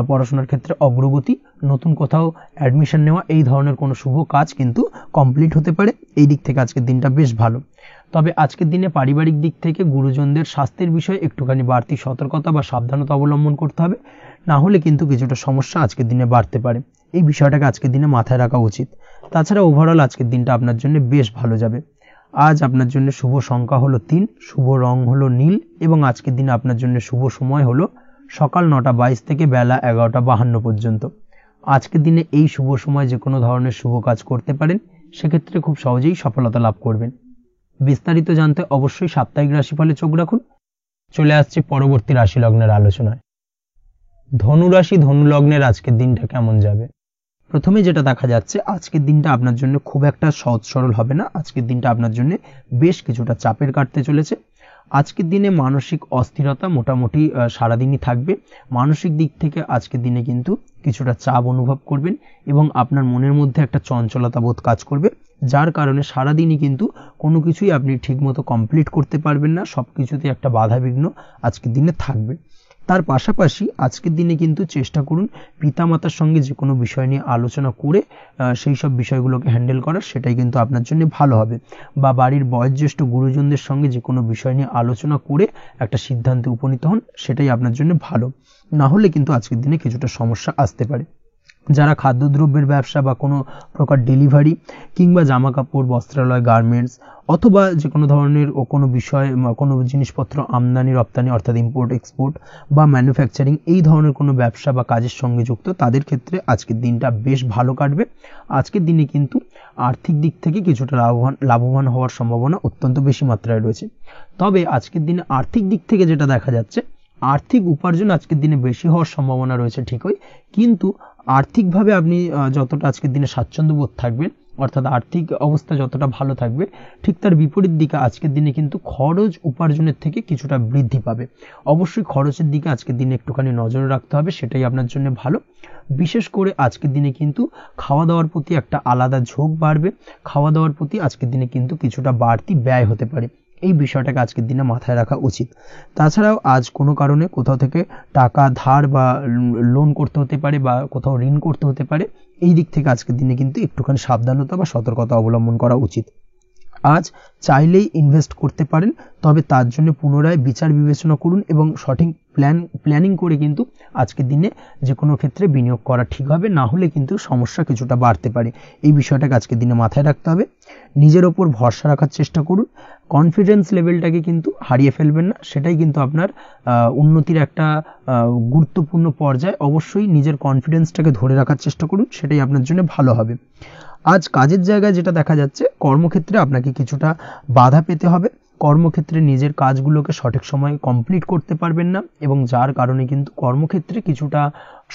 পড়াশোনার ক্ষেত্রে অগ্রগতি, নতুন কোথাও অ্যাডমিশন নেওয়া, এই ধরনের কোনো শুভ কাজ কিন্তু কমপ্লিট হতে পারে। এই দিক থেকে আজকের দিনটা বেশ ভালো। তবে আজকের দিনে পারিবারিক দিক থেকে গুরুজনদের স্বাস্থ্যের বিষয়ে একটুখানি বাড়তি সতর্কতা বা সাবধানতা অবলম্বন করতে হবে, না হলে কিন্তু কিছুটা সমস্যা আজকের দিনে বাড়তে পারে। এই বিষয়টাকে আজকের দিনে মাথায় রাখা উচিত। তাছাড়া ওভারঅল আজকের দিনটা আপনার জন্য বেশ ভালো যাবে। আজ আপনার জন্য শুভ সংখ্যা হলো 3, শুভ রং হলো নীল, এবং আজকের দিনে আপনার জন্য শুভ সময় হলো সকাল 9:22 থেকে বেলা 11:52 পর্যন্ত। আজকের দিনে এই শুভ সময় যে কোনো ধরনের শুভ কাজ করতে পারেন, সেক্ষেত্রে খুব সহজেই সফলতা লাভ করবেন। বিস্তারিত জানতে অবশ্যই সাপ্তাহিক রাশিফলে চোখ রাখুন। চলে আসছে পরবর্তী রাশি লগ্নের আলোচনায়। ধনু রাশি ধনু লগ্নের আজকের দিনটা কেমন যাবে? প্রথমে যেটা দেখা যাচ্ছে, আজকের দিনটা আপনার জন্য খুব একটা সহজ সরল হবে না। আজকের দিনটা আপনার জন্য বেশ কিছুটা চাপের কাটতে চলেছে। আজকের দিনে মানসিক অস্থিরতা মোটামুটি সারাদিনই থাকবে। মানসিক দিক থেকে আজকের দিনে কিন্তু কিছুটা চাপ অনুভব করবেন এবং আপনার মনের মধ্যে একটা চঞ্চলতা বোধ কাজ করবে, যার কারণে সারাদিনই কিন্তু কোনো কিছুই আপনি ঠিকমতো কমপ্লিট করতে পারবেন না। সব কিছুতে একটা বাধা বিঘ্ন আজকের দিনে থাকবে। তার পাশাপাশি আজকের দিনে কিন্তু চেষ্টা করুন পিতামাতার সঙ্গে যে কোনো বিষয় নিয়ে আলোচনা করে সেই সব বিষয়গুলোকে হ্যান্ডেল করার, সেটাই কিন্তু আপনার জন্য ভালো হবে। বা বাড়ির বয়োজ্যেষ্ঠ গুরুজনদের সঙ্গে যে কোনো বিষয় নিয়ে আলোচনা করে একটা সিদ্ধান্তে উপনীত হন, সেটাই আপনার জন্য ভালো। না হলে কিন্তু আজকের দিনে কিছুটা সমস্যা আসতে পারে। যারা খাদ্যদ্রব্যের ব্যবসা বা কোনো প্রকার ডেলিভারি কিংবা জামা কাপড়, বস্ত্রালয়, গার্মেন্টস অথবা যে কোনো ধরনের কোনো বিষয়, কোনো জিনিসপত্র আমদানি রপ্তানি অর্থাৎ ইম্পোর্ট এক্সপোর্ট বা ম্যানুফ্যাকচারিং, এই ধরনের কোনো ব্যবসা বা কাজের সঙ্গে যুক্ত, তাদের ক্ষেত্রে আজকের দিনটা বেশ ভালো কাটবে। আজকের দিনে কিন্তু আর্থিক দিক থেকে কিছুটা লাভবান হওয়ার সম্ভাবনা অত্যন্ত বেশি মাত্রায় রয়েছে। তবে আজকের দিনে আর্থিক দিক থেকে যেটা দেখা যাচ্ছে, আর্থিক উপার্জন আজকের দিনে বেশি হওয়ার সম্ভাবনা রয়েছে ঠিকই, কিন্তু আর্থিকভাবে আপনি যতটা আজকের দিনে স্বাচ্ছন্দ্য বোধ থাকবেন, অর্থাৎ আর্থিক অবস্থা যতটা ভালো থাকবে, ঠিক তার বিপরীত দিকে আজকের দিনে কিন্তু খরচ উপার্জনের থেকে কিছুটা বৃদ্ধি পাবে। অবশ্যই খরচের দিকে আজকের দিনে একটুখানি নজর রাখতে হবে, সেটাই আপনার জন্য ভালো। বিশেষ করে আজকের দিনে কিন্তু খাওয়া দাওয়ার প্রতি একটা আলাদা ঝোঁক বাড়বে। খাওয়া দাওয়ার প্রতি আজকের দিনে কিন্তু কিছুটা বাড়তি ব্যয় হতে পারে। এই বিষয়টাকে আজকের দিনে মাথায় রাখা উচিত। তাছাড়াও আজ কোনো কারণে কোথাও থেকে টাকা ধার বা লোন করতে হতে পারে বা কোথাও ঋণ করতে হতে পারে। এই দিক থেকে আজকের দিনে কিন্তু একটুখানি সাবধানতা বা সতর্কতা অবলম্বন করা উচিত। আজ চাইলেই ইনভেস্ট করতে পারেন, তবে তার জন্য পুনরায় বিচার বিবেচনা করুন এবং সঠিক প্ল্যানিং করে কিন্তু আজকের দিনে যে কোনো ক্ষেত্রে বিনিয়োগ করা ঠিক হবে, না হলে কিন্তু সমস্যা কিছুটা বাড়তে পারে। এই বিষয়টাকে আজকের দিনে মাথায় রাখতে হবে। নিজের ওপর ভরসা রাখার চেষ্টা করুন, কনফিডেন্স লেভেলটাকে কিন্তু হারিয়ে ফেলবেন না, সেটাই কিন্তু আপনার উন্নতির একটা গুরুত্বপূর্ণ পর্যায়। অবশ্যই নিজের কনফিডেন্সটাকে ধরে রাখার চেষ্টা করুন, সেটাই আপনার জন্য ভালো হবে। আজ কাজের জায়গায় যেটা দেখা যাচ্ছে, কর্মক্ষেত্রে আপনাকে কিছুটা বাধা পেতে হবে। কর্মক্ষেত্রে নিজের কাজগুলোকে সঠিক সময়ে কমপ্লিট করতে পারবেন না, এবং যার কারণে কিন্তু কর্মক্ষেত্রে কিছুটা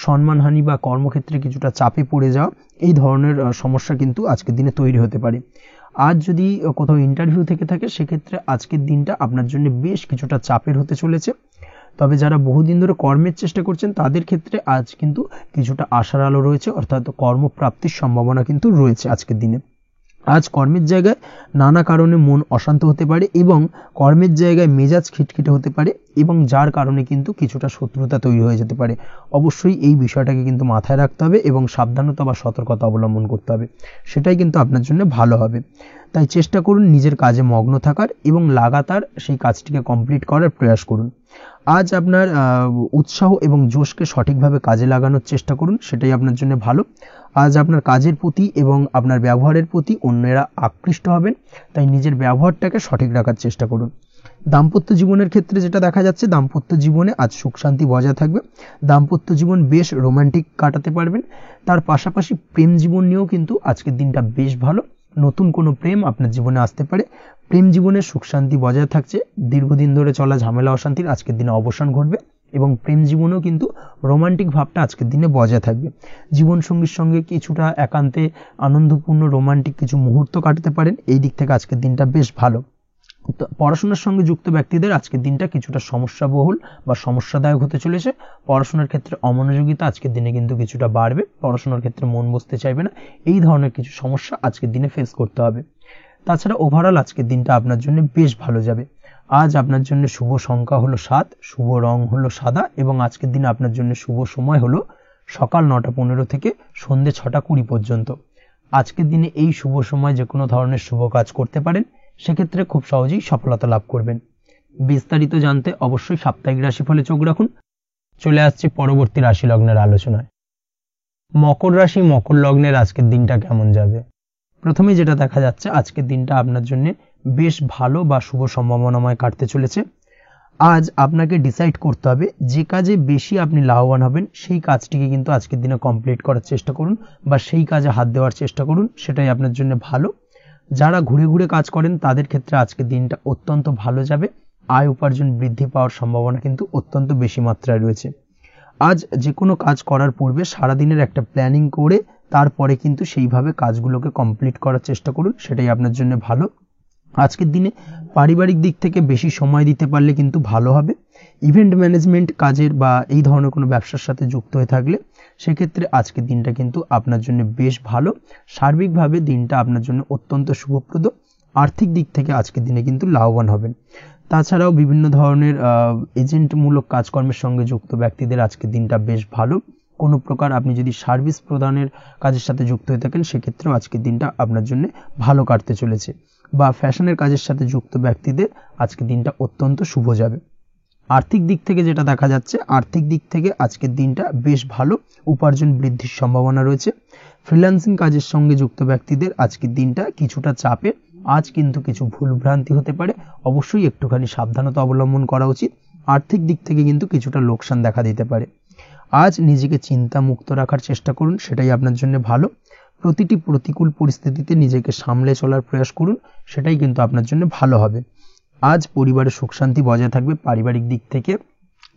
সম্মানহানি বা কর্মক্ষেত্রে কিছুটা চাপে পড়ে যাওয়া, এই ধরনের সমস্যা কিন্তু আজকের দিনে তৈরি হতে পারে। আজ যদি কোথাও ইন্টারভিউ থেকে থাকে, সেক্ষেত্রে আজকের দিনটা আপনার জন্য বেশ কিছুটা চাপের হতে চলেছে। তবে যারা বহুদিন ধরে কর্মের চেষ্টা করছেন, তাদের ক্ষেত্রে আজ কিন্তু কিছুটা আশার আলো রয়েছে, অর্থাৎ কর্মপ্রাপ্তির সম্ভাবনা কিন্তু রয়েছে আজকের দিনে। আজ কর্মের জায়গায় নানা কারণে মন অশান্ত হতে পারে এবং কর্মের জায়গায় মেজাজ খিটখিটে হতে পারে, এবং যার কারণে কিন্তু কিছুটা শত্রুতা তৈরি হয়ে যেতে পারে। অবশ্যই এই বিষয়টাকে কিন্তু মাথায় রাখতে হবে এবং সাবধানতা বা সতর্কতা অবলম্বন করতে হবে, সেটাই কিন্তু আপনার জন্য ভালো হবে। তাই চেষ্টা করুন নিজের কাজে মগ্ন থাকার এবং লাগাতার সেই কাজটিকে কমপ্লিট করার প্রয়াস করুন। আজ আপনার উৎসাহ এবং জোশকে সঠিকভাবে কাজে লাগানোর চেষ্টা করুন, সেটাই আপনার জন্য ভালো। আজ আপনার কাজের প্রতি এবং আপনার ব্যবহারের প্রতি অন্যেরা আকৃষ্ট হবেন, তাই নিজের ব্যবহারটাকে সঠিক রাখার চেষ্টা করুন। দাম্পত্য জীবনের ক্ষেত্রে যেটা দেখা যাচ্ছে, দাম্পত্য জীবনে আজ সুখ শান্তি বজায় থাকবে। দাম্পত্য জীবন বেশ রোমান্টিক কাটাতে পারবেন। তার পাশাপাশি প্রেম জীবন নিয়েও কিন্তু আজকের দিনটা বেশ ভালো। নতুন কোনো প্রেম আপনার জীবনে আসতে পারে। প্রেম জীবনে সুখ শান্তি বজায় থাকছে। দীর্ঘদিন ধরে চলা ঝামেলা অশান্তির আজকের দিনে অবসান ঘটবে এবং প্রেম জীবনেও কিন্তু রোমান্টিক ভাবটা আজকের দিনে বজায় থাকবে। জীবনসঙ্গীর সঙ্গে কিছুটা একান্তে আনন্দপূর্ণ রোমান্টিক কিছু মুহূর্ত কাটাতে পারেন। এই দিক থেকে আজকের দিনটা বেশ ভালো। পড়াশোনার সঙ্গে যুক্ত ব্যক্তিদের আজকের দিনটা কিছুটা সমস্যাবহুল বা সমস্যাদায়ক হতে চলেছে। পড়াশোনার ক্ষেত্রে অমনোযোগিতা আজকের দিনে কিন্তু কিছুটা বাড়বে। পড়াশোনার ক্ষেত্রে মন বসতে চাইবে না। এই ধরনের কিছু সমস্যা আজকের দিনে ফেস করতে হবে। তাছাড়া ওভারঅল আজকের দিনটা আপনার জন্য বেশ ভালো যাবে। আজ আপনার জন্য শুভ সংখ্যা হলো 7, শুভ রং হলো সাদা এবং আজকের দিনে আপনার জন্য শুভ সময় হলো সকাল 9:15 থেকে সন্ধ্যে 6:20 পর্যন্ত। আজকের দিনে এই শুভ সময় যে কোনো ধরনের শুভ কাজ করতে পারেন, সেক্ষেত্রে খুব সহজেই সফলতা লাভ করবেন। বিস্তারিত জানতে অবশ্যই সাপ্তাহিক রাশিফলে চোখ রাখুন। চলে আসছে পরবর্তী রাশি লগ্নের আলোচনায়। মকর রাশি মকর লগ্নের আজকের দিনটা কেমন যাবে? প্রথমে যেটা দেখা যাচ্ছে, আজকের দিনটা আপনার জন্য বেশ ভালো বা শুভ সম্ভাবনাময় কাটতে চলেছে। আজ আপনাকে ডিসাইড করতে হবে যে কাজে বেশি আপনি লাভবান হবেন, সেই কাজটিকে কিন্তু আজকের দিনে কমপ্লিট করার চেষ্টা করুন বা সেই কাজে হাত দেওয়ার চেষ্টা করুন, সেটাই আপনার জন্য ভালো। যারা ঘুরে ঘুরে কাজ করেন তাদের ক্ষেত্রে আজকের দিনটা অত্যন্ত ভালো যাবে। আয় উপার্জন বৃদ্ধি পাওয়ার সম্ভাবনা কিন্তু অত্যন্ত বেশি মাত্রায় রয়েছে। আজ যে কোনো কাজ করার পূর্বে সারাদিনের একটা প্ল্যানিং করে তারপরে কিন্তু সেইভাবে কাজগুলোকে কমপ্লিট করার চেষ্টা করুন, সেটাই আপনার জন্য ভালো। আজকের দিনে পারিবারিক দিক থেকে বেশি সময় দিতে পারলে কিন্তু ভালো হবে। ইভেন্ট ম্যানেজমেন্ট কাজের বা এই ধরনের কোনো ব্যবসার সাথে যুক্ত হয়ে থাকলে সেক্ষেত্রে আজকের দিনটা কিন্তু আপনার জন্য বেশ ভালো। সার্বিকভাবে দিনটা আপনার জন্য অত্যন্ত শুভপ্রদ। আর্থিক দিক থেকে আজকের দিনে কিন্তু লাভবান হবেন। তাছাড়াও বিভিন্ন ধরনের এজেন্টমূলক কাজকর্মের সঙ্গে যুক্ত ব্যক্তিদের আজকের দিনটা বেশ ভালো। কোনো প্রকার আপনি যদি সার্ভিস প্রদানের কাজের সাথে যুক্ত হয়ে থাকেন, সেক্ষেত্রেও আজকের দিনটা আপনার জন্য ভালো কাটতে চলেছে। বা ফ্যাশনের কাজের সাথে যুক্ত ব্যক্তিদের আজকের দিনটা অত্যন্ত শুভ যাবে। আর্থিক দিক থেকে যেটা দেখা যাচ্ছে, আর্থিক দিক থেকে আজকের দিনটা বেশ ভালো। উপার্জন বৃদ্ধির সম্ভাবনা রয়েছে। ফ্রিল্যান্সিং কাজের সঙ্গে যুক্ত ব্যক্তিদের আজকের দিনটা কিছুটা চাপের। আজ কিন্তু কিছু ভুলভ্রান্তি হতে পারে, অবশ্যই একটুখানি সাবধানতা অবলম্বন করা উচিত। আর্থিক দিক থেকে কিন্তু কিছুটা লোকসান দেখা দিতে পারে। আজ নিজেকে চিন্তা মুক্ত রাখার চেষ্টা করুন, সেটাই আপনার জন্য ভালো। প্রতিটি প্রতিকূল পরিস্থিতিতে নিজেকে সামলে চলার প্রয়াস করুন, সেটাই কিন্তু আপনার জন্য ভালো হবে। আজ পরিবারে সুখ শান্তি বজায় থাকবে। পারিবারিক দিক থেকে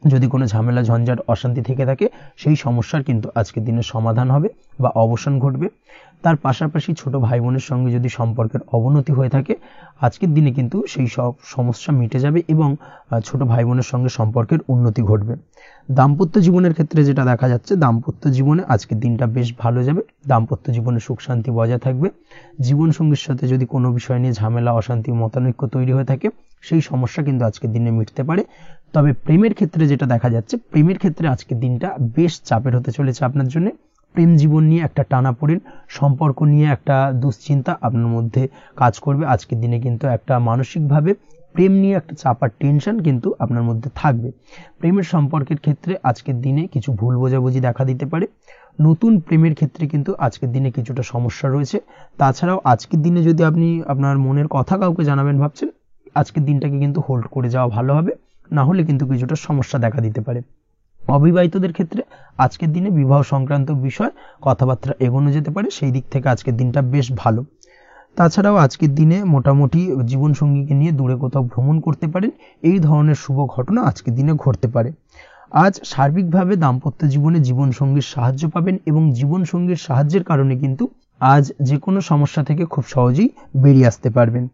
যদি কোনো ঝামেলা ঝঞ্ঝাট অশান্তি থেকে থাকে, সেই সমস্যার কিন্তু আজকের দিনে সমাধান হবে বা অবসান ঘটবে। তার পাশাপাশি ছোট ভাই বোনের সঙ্গে যদি সম্পর্কের অবনতি হয়ে থাকে, আজকের দিনে কিন্তু সেই সব সমস্যা মিটে যাবে এবং ছোট ভাই বোনের সঙ্গে সম্পর্কের উন্নতি ঘটবে। দাম্পত্য জীবনের ক্ষেত্রে যেটা দেখা যাচ্ছে, দাম্পত্য জীবনে আজকের দিনটা বেশ ভালো যাবে। দাম্পত্য জীবনে সুখ শান্তি বজায় থাকবে। জীবনসঙ্গীর সাথে যদি কোনো বিষয় নিয়ে ঝামেলা অশান্তি মতানৈক্য তৈরি হয়ে থাকে, সেই সমস্যা কিন্তু আজকের দিনে মিটতে পারে। তবে প্রেমের ক্ষেত্রে যেটা দেখা যাচ্ছে, প্রেমের ক্ষেত্রে আজকের দিনটা বেশ চাপের হতে চলেছে আপনার জন্য। প্রেম জীবন নিয়ে একটা টানাপোড়েন, সম্পর্ক নিয়ে একটা দুশ্চিন্তা আপনার মধ্যে কাজ করবে। আজকের দিনে কিন্তু একটা মানসিকভাবে প্রেম নিয়ে একটা চাপার টেনশন কিন্তু আপনার মধ্যে থাকবে। প্রেমের সম্পর্কের ক্ষেত্রে আজকের দিনে কিছু ভুল বোঝাবুঝি দেখা দিতে পারে। নতুন প্রেমের ক্ষেত্রে কিন্তু আজকের দিনে কিছুটা সমস্যা রয়েছে। তাছাড়াও আজকের দিনে যদি আপনি আপনার মনের কথা কাউকে জানাবেন ভাবছেন, আজকের দিনটাকে কিন্তু হোল্ড করে যাওয়া ভালো হবে, না হলে কিন্তু কিছুটা সমস্যা দেখা দিতে পারে। অবিবাহিতদের ক্ষেত্রে আজকের দিনে বিবাহ সংক্রান্ত বিষয় কথাবার্তা এগোনো যেতে পারে, সেই দিক থেকে আজকের দিনটা বেশ ভালো। তাছাড়াও আজকের দিনে মোটামুটি জীবনসঙ্গীকে নিয়ে দূরে কোথাও ভ্রমণ করতে পারেন। এই ধরনের শুভ ঘটনা আজকের দিনে ঘটতে পারে। আজ সার্বিকভাবে দাম্পত্য জীবনে জীবনসঙ্গীর সাহায্য পাবেন এবং জীবনসঙ্গীর সাহায্যের কারণে কিন্তু আজ যে কোনো সমস্যা থেকে খুব সহজেই বেরিয়ে আসতে পারবেন।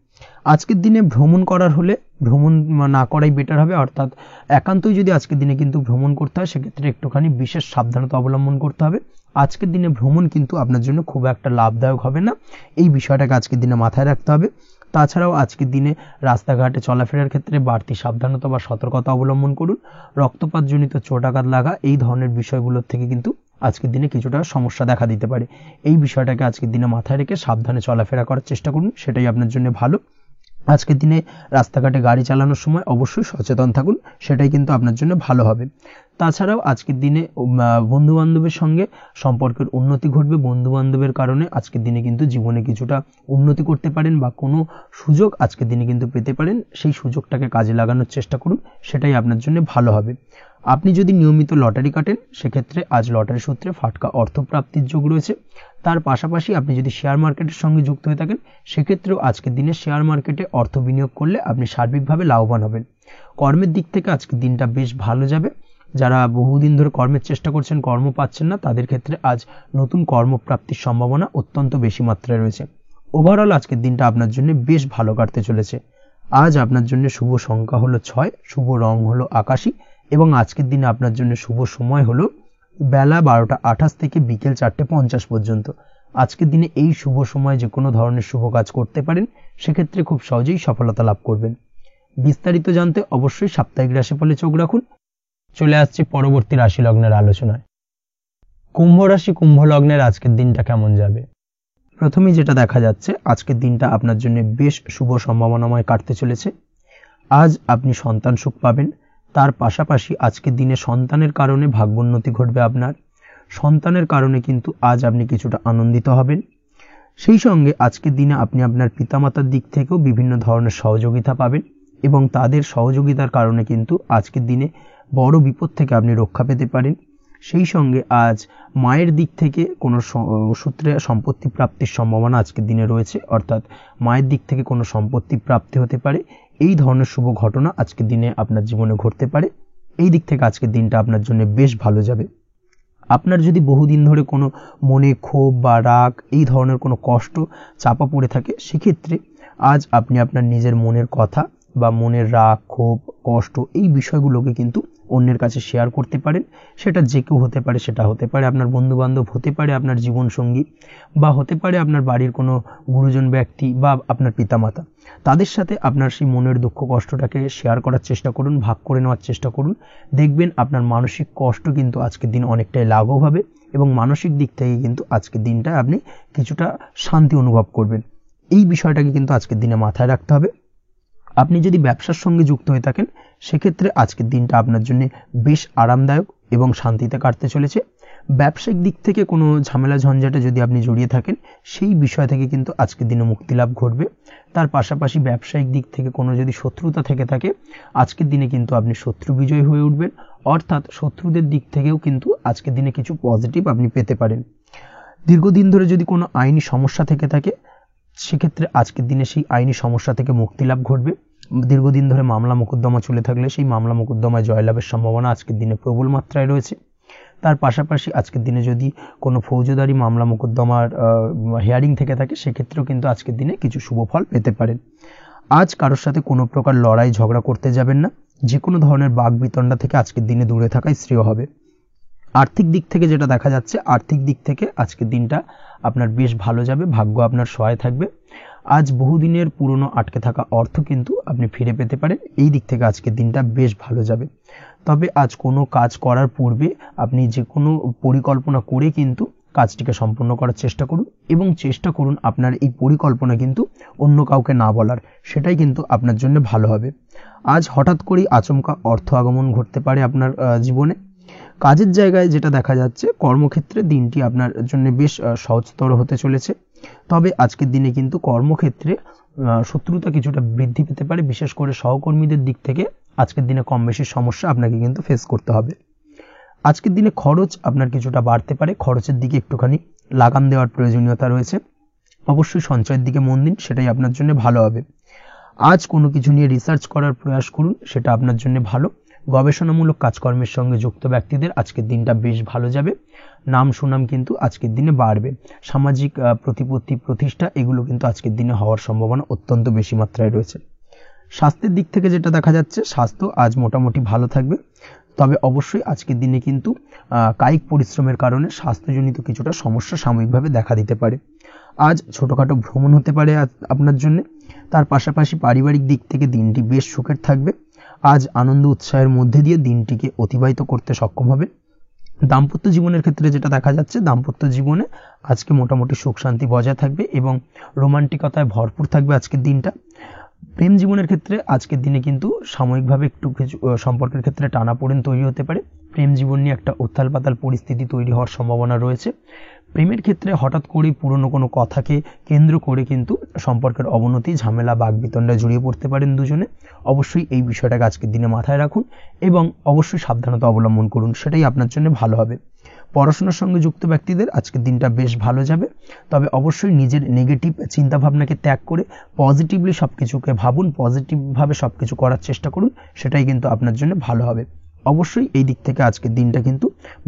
আজকের দিনে ভ্রমণ করার হলে ভ্রমণ না করাই বেটার হবে। অর্থাৎ একান্তই যদি আজকের দিনে কিন্তু ভ্রমণ করতে হয়, সেক্ষেত্রে একটুখানি বিশেষ সাবধানতা অবলম্বন করতে হবে। আজকের দিনে ভ্রমণ কিন্তু আপনার জন্য খুব একটা লাভদায়ক হবে না, এই বিষয়টাকে আজকের দিনে মাথায় রাখতে হবে। তাছাড়াও আজকের দিনে রাস্তাঘাটে চলাফেরার ক্ষেত্রে বাড়তি সাবধানতা বা সতর্কতা অবলম্বন করুন। রক্তপাতজনিত চোটাঘাত লাগা এই ধরনের বিষয়গুলোর থেকে কিন্তু আজকের দিনে কিছুটা সমস্যা দেখা দিতে পারে। এই বিষয়টাকে আজকের দিনে মাথায় রেখে সাবধানে চলাফেরা করার চেষ্টা করুন, সেটাই আপনার জন্য ভালো। আজকের দিনে রাস্তাঘাটে গাড়ি চালানোর সময় অবশ্যই সচেতন থাকুন, সেটাই কিন্তু আপনার জন্য ভালো হবে। তাছাড়াও আজকের দিনে বন্ধু বান্ধবের সঙ্গে সম্পর্কের উন্নতি ঘটবে। বন্ধু বান্ধবের কারণে আজকের দিনে কিন্তু জীবনে কিছুটা উন্নতি করতে পারেন বা কোনো সুযোগ আজকের দিনে কিন্তু পেতে পারেন। সেই সুযোগটাকে কাজে লাগানোর চেষ্টা করুন, সেটাই আপনার জন্য ভালো হবে। আপনি যদি নিয়মিত লটারি কাটেন সেক্ষেত্রে আজ লটারি সূত্রে ফাটকা অর্থপ্রাপ্তির যোগ রয়েছে। তার পাশাপাশি আপনি যদি শেয়ার মার্কেটের সঙ্গে যুক্ত হয়ে থাকেন সেক্ষেত্রেও আজকের দিনে শেয়ার মার্কেটে অর্থ বিনিয়োগ করলে আপনি সার্বিকভাবে লাভবান হবেন। কর্মের দিক থেকে আজকের দিনটা বেশ ভালো যাবে। যারা বহুদিন ধরে কর্মের চেষ্টা করছেন, কর্ম পাচ্ছেন না, তাদের ক্ষেত্রে আজ নতুন কর্মপ্রাপ্তির সম্ভাবনা অত্যন্ত বেশি মাত্রায় রয়েছে। ওভারঅল আজকের দিনটা আপনার জন্য বেশ ভালো কাটতে চলেছে। আজ আপনার জন্য শুভ সংখ্যা হলো 6, শুভ রং হলো আকাশী এবং আজকের দিনে আপনার জন্য শুভ সময় হলো বেলা 12:28 থেকে বিকেল 4:50 পর্যন্ত। আজকের দিনে এই শুভ সময় যে কোনো ধরনের শুভ কাজ করতে পারেন, সেক্ষেত্রে খুব সহজেই সফলতা লাভ করবেন। বিস্তারিত জানতে অবশ্যই সাপ্তাহিক রাশিফলে চোখ রাখুন। চলে আসছে পরবর্তী রাশি লগ্নের আলোচনায়। কুম্ভ রাশি, কুম্ভ লগ্নের আজকের দিনটা কেমন যাবে? প্রথমেই যেটা দেখা যাচ্ছে, আজকের দিনটা আপনার জন্য বেশ শুভ সম্ভাবনাময় কাটতে চলেছে। আজ আপনি সন্তান সুখ পাবেন। তার পাশাপাশি আজকের দিনে সন্তানের কারণে ভাগ্যোন্নতি ঘটবে আপনার। সন্তানের কারণে কিন্তু আজ আপনি কিছুটা আনন্দিত হবেন। সেই সঙ্গে আজকের দিনে আপনি আপনার পিতামাতার দিক থেকেও বিভিন্ন ধরনের সহযোগিতা পাবেন এবং তাদের সহযোগিতার কারণে কিন্তু আজকের দিনে বড় বিপদ থেকে আপনি রক্ষা পেতে পারেন। সেই সঙ্গে আজ মায়ের দিক থেকে কোনো সূত্রে সম্পত্তি প্রাপ্তির সম্ভাবনা আজকের দিনে রয়েছে, অর্থাৎ মায়ের দিক থেকে কোনো সম্পত্তি প্রাপ্তি হতে পারে। এই ধরনের শুভ ঘটনা আজকের দিনে আপনার জীবনে ঘটতে পারে। এই দিক থেকে আজকের দিনটা আপনার জন্য বেশ ভালো যাবে। আপনার যদি বহুদিন ধরে কোনো মনে ক্ষোভ বা রাগ এই ধরনের কোনো কষ্ট চাপা পড়ে থাকে, সেক্ষেত্রে আজ আপনি আপনার নিজের মনের কথা বা মনের রাগ, ক্ষোভ, কষ্ট এই বিষয়গুলোকে কিন্তু অন্যের কাছে শেয়ার করতে পারেন। সেটা যে কেউ হতে পারে, সেটা হতে পারে আপনার বন্ধু বান্ধব, হতে পারে আপনার জীবনসঙ্গী, বা হতে পারে আপনার বাড়ির কোনো গুরুজন ব্যক্তি বা আপনার পিতামাতা। তাদের সাথে আপনার সেই মনের দুঃখ কষ্টটাকে শেয়ার করার চেষ্টা করুন, ভাগ করে নেওয়ার চেষ্টা করুন। দেখবেন আপনার মানসিক কষ্ট কিন্তু আজকের দিন অনেকটাই লাঘব হবে এবং মানসিক দিক থেকে কিন্তু আজকের দিনটা আপনি কিছুটা শান্তি অনুভব করবেন। এই বিষয়টাকে কিন্তু আজকের দিনে মাথায় রাখতে হবে। আপনি যদি ব্যবসার সঙ্গে যুক্ত হয়ে থাকেন সেক্ষেত্রে আজকের দিনটা আপনার জন্য বেশ আরামদায়ক এবং শান্তিতে কাটতে চলেছে। ব্যবসায়িক দিক থেকে কোনো ঝামেলা ঝঞ্ঝাটে যদি আপনি জড়িয়ে থাকেন, সেই বিষয় থেকে কিন্তু আজকের দিনে মুক্তি লাভ ঘটবে। তার পাশাপাশি ব্যবসায়িক দিক থেকে কোনো যদি শত্রুতা থেকে থাকে, আজকের দিনে কিন্তু আপনি শত্রু বিজয় হয়ে উঠবেন, অর্থাৎ শত্রুদের দিক থেকেও কিন্তু আজকের দিনে কিছু পজিটিভ আপনি পেতে পারেন। দীর্ঘদিন ধরে যদি কোনো আইনি সমস্যা থেকে থাকে, সেক্ষেত্রে আজকের দিনে সেই আইনি সমস্যা থেকে মুক্তি লাভ ঘটবে। দীর্ঘদিন ধরে মামলা মোকদ্দমা চলে থাকলে সেই মামলা মোকদ্দমায় জয়লাভের সম্ভাবনা আজকের দিনে প্রবল মাত্রায় রয়েছে। তার পাশাপাশি আজকের দিনে যদি কোনো ফৌজদারি মামলা মোকদ্দমার হিয়ারিং থেকে থাকে, সেক্ষেত্রেও কিন্তু আজকের দিনে কিছু শুভ ফল পেতে পারেন। আজ কারোর সাথে কোনো প্রকার লড়াই ঝগড়া করতে যাবেন না। যে কোনো ধরনের বাক বিতণ্ডা থেকে আজকের দিনে দূরে থাকাই শ্রেয় হবে। আর্থিক দিক থেকে যেটা দেখা যাচ্ছে, আর্থিক দিক থেকে আজকের দিনটা আপনার বেশ ভালো যাবে, ভাগ্য আপনার সহায় থাকবে। আজ বহুদিনের পুরনো আটকে থাকা অর্থ কিন্তু আপনি ফিরে পেতে পারেন। এই দিক থেকে আজকের দিনটা বেশ ভালো যাবে। তবে আজ কোনো কাজ করার পূর্বে আপনি যে কোনো পরিকল্পনা করে কিন্তু কাজটিকে সম্পূর্ণ করার চেষ্টা করুন এবং চেষ্টা করুন আপনার এই পরিকল্পনা কিন্তু অন্য কাউকে না বলার, সেটাই কিন্তু আপনার জন্য ভালো হবে। আজ হঠাৎ করেই আচমকা অর্থ আগমন ঘটতে পারে আপনার জীবনে। কাজের জায়গায় যেটা দেখা যাচ্ছে, কর্মক্ষেত্রে দিনটি আপনার জন্য বেশ সহজতর হতে চলেছে। তবে আজকের দিনে কিন্তু কর্মক্ষেত্রে শত্রুতা কিছুটা বৃদ্ধি পেতে পারে, বিশেষ করে সহকর্মীদের দিক থেকে আজকের দিনে কম বেশি সমস্যা আপনাকে কিন্তু ফেস করতে হবে। আজকের দিনে খরচ আপনার কিছুটা বাড়তে পারে, খরচের দিকে একটুখানি লাগাম দেওয়ার প্রয়োজনীয়তা রয়েছে। অবশ্যই সঞ্চয়ের দিকে মন দিন, সেটাই আপনার জন্য ভালো হবে। আজ কোনো কিছু নিয়ে রিসার্চ করার প্রয়াস করুন, সেটা আপনার জন্য ভালো। গবেষণামূলক কাজকর্মের সঙ্গে যুক্ত ব্যক্তিদের আজকের দিনটা বেশ ভালো যাবে। নাম সুনাম কিন্তু আজকের দিনে বাড়বে। সামাজিক প্রতিপত্তি প্রতিষ্ঠা এগুলো কিন্তু আজকের দিনে হওয়ার সম্ভাবনা অত্যন্ত বেশি মাত্রায় রয়েছে। স্বাস্থ্যের দিক থেকে যেটা দেখা যাচ্ছে, স্বাস্থ্য আজ মোটামুটি ভালো থাকবে। তবে অবশ্যই আজকের দিনে কিন্তু কায়িক পরিশ্রমের কারণে স্বাস্থ্যজনিত কিছুটা সমস্যা সাময়িকভাবে দেখা দিতে পারে। আজ ছোটোখাটো ভ্রমণ হতে পারে আপনার জন্য। তার পাশাপাশি পারিবারিক দিক থেকে দিনটি বেশ সুখের থাকবে। আজ আনন্দ উৎসাহের মধ্যে দিয়ে দিনটিকে অতিবাহিত করতে সক্ষম হবে। দাম্পত্য জীবনের ক্ষেত্রে যেটা দেখা যাচ্ছে, দাম্পত্য জীবনে আজকে মোটামুটি সুখ শান্তি বজায় থাকবে এবং রোমান্টিকতায় ভরপুর থাকবে আজকের দিনটা। প্রেম জীবনের ক্ষেত্রে আজকের দিনে কিন্তু সাময়িকভাবে একটু কিছু সম্পর্কের ক্ষেত্রে টানাপোড়েন তৈরি হতে পারে। প্রেম জীবন নিয়ে একটা উত্থাল পাতাল পরিস্থিতি তৈরি হওয়ার সম্ভাবনা রয়েছে। প্রেমের ক্ষেত্রে হঠাৎ করেই পুরনো কোনো কথাকে কেন্দ্র করে কিন্তু সম্পর্কের অবনতি, ঝামেলা, বাগবিতণ্ডায় জড়িয়ে পড়তে পারেন দুজনে। অবশ্যই এই বিষয়টাকে আজকের দিনে মাথায় রাখুন এবং অবশ্যই সাবধানতা অবলম্বন করুন, সেটাই আপনার জন্য ভালো হবে। পড়াশোনার সঙ্গে যুক্ত ব্যক্তিদের আজকের দিনটা বেশ ভালো যাবে, তবে অবশ্যই নিজের নেগেটিভ চিন্তাভাবনাকে ত্যাগ করে পজিটিভলি সব কিছুকে ভাবুন, পজিটিভভাবে সব কিছু করার চেষ্টা করুন, সেটাই কিন্তু আপনার জন্য ভালো হবে। অবশ্যই এই দিক থেকে আজকের দিনটা কিন্তু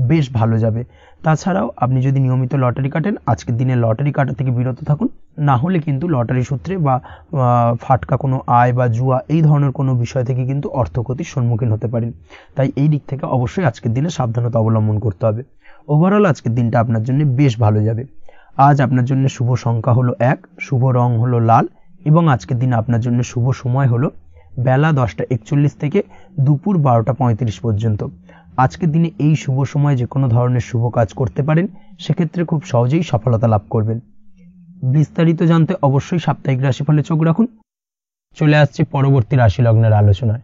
বেশ ভালো যাবে। তাছাড়াও আপনি যদি নিয়মিত লটারি কাটেন, আজকের দিনে লটারি কাটা থেকে বিরত থাকুন, না হলে কিন্তু লটারি সূত্রে বা ফাটকা কোনো আয় বা জুয়া এই ধরনের কোনো বিষয় থেকে কিন্তু অর্থক্ষতির সম্মুখীন হতে পারেন। তাই এই দিক থেকে অবশ্যই আজকের দিনে সাবধানতা অবলম্বন করতে হবে। ওভারঅল আজকের দিনটা আপনার জন্য বেশ ভালো যাবে। আজ আপনার জন্য শুভ সংখ্যা হলো 1, শুভ রং হলো লাল এবং আজকের দিনে আপনার জন্য শুভ সময় হলো বেলা 10:41 থেকে দুপুর 12:35 পর্যন্ত। আজকের দিনে এই শুভ সময় যে কোনো ধরনের শুভ কাজ করতে পারেন, সেক্ষেত্রে খুব সহজেই সফলতা লাভ করবেন। বিস্তারিত জানতে অবশ্যই সাপ্তাহিক রাশিফলে চোখ রাখুন। চলে আসছে পরবর্তী রাশি লগ্নের আলোচনায়।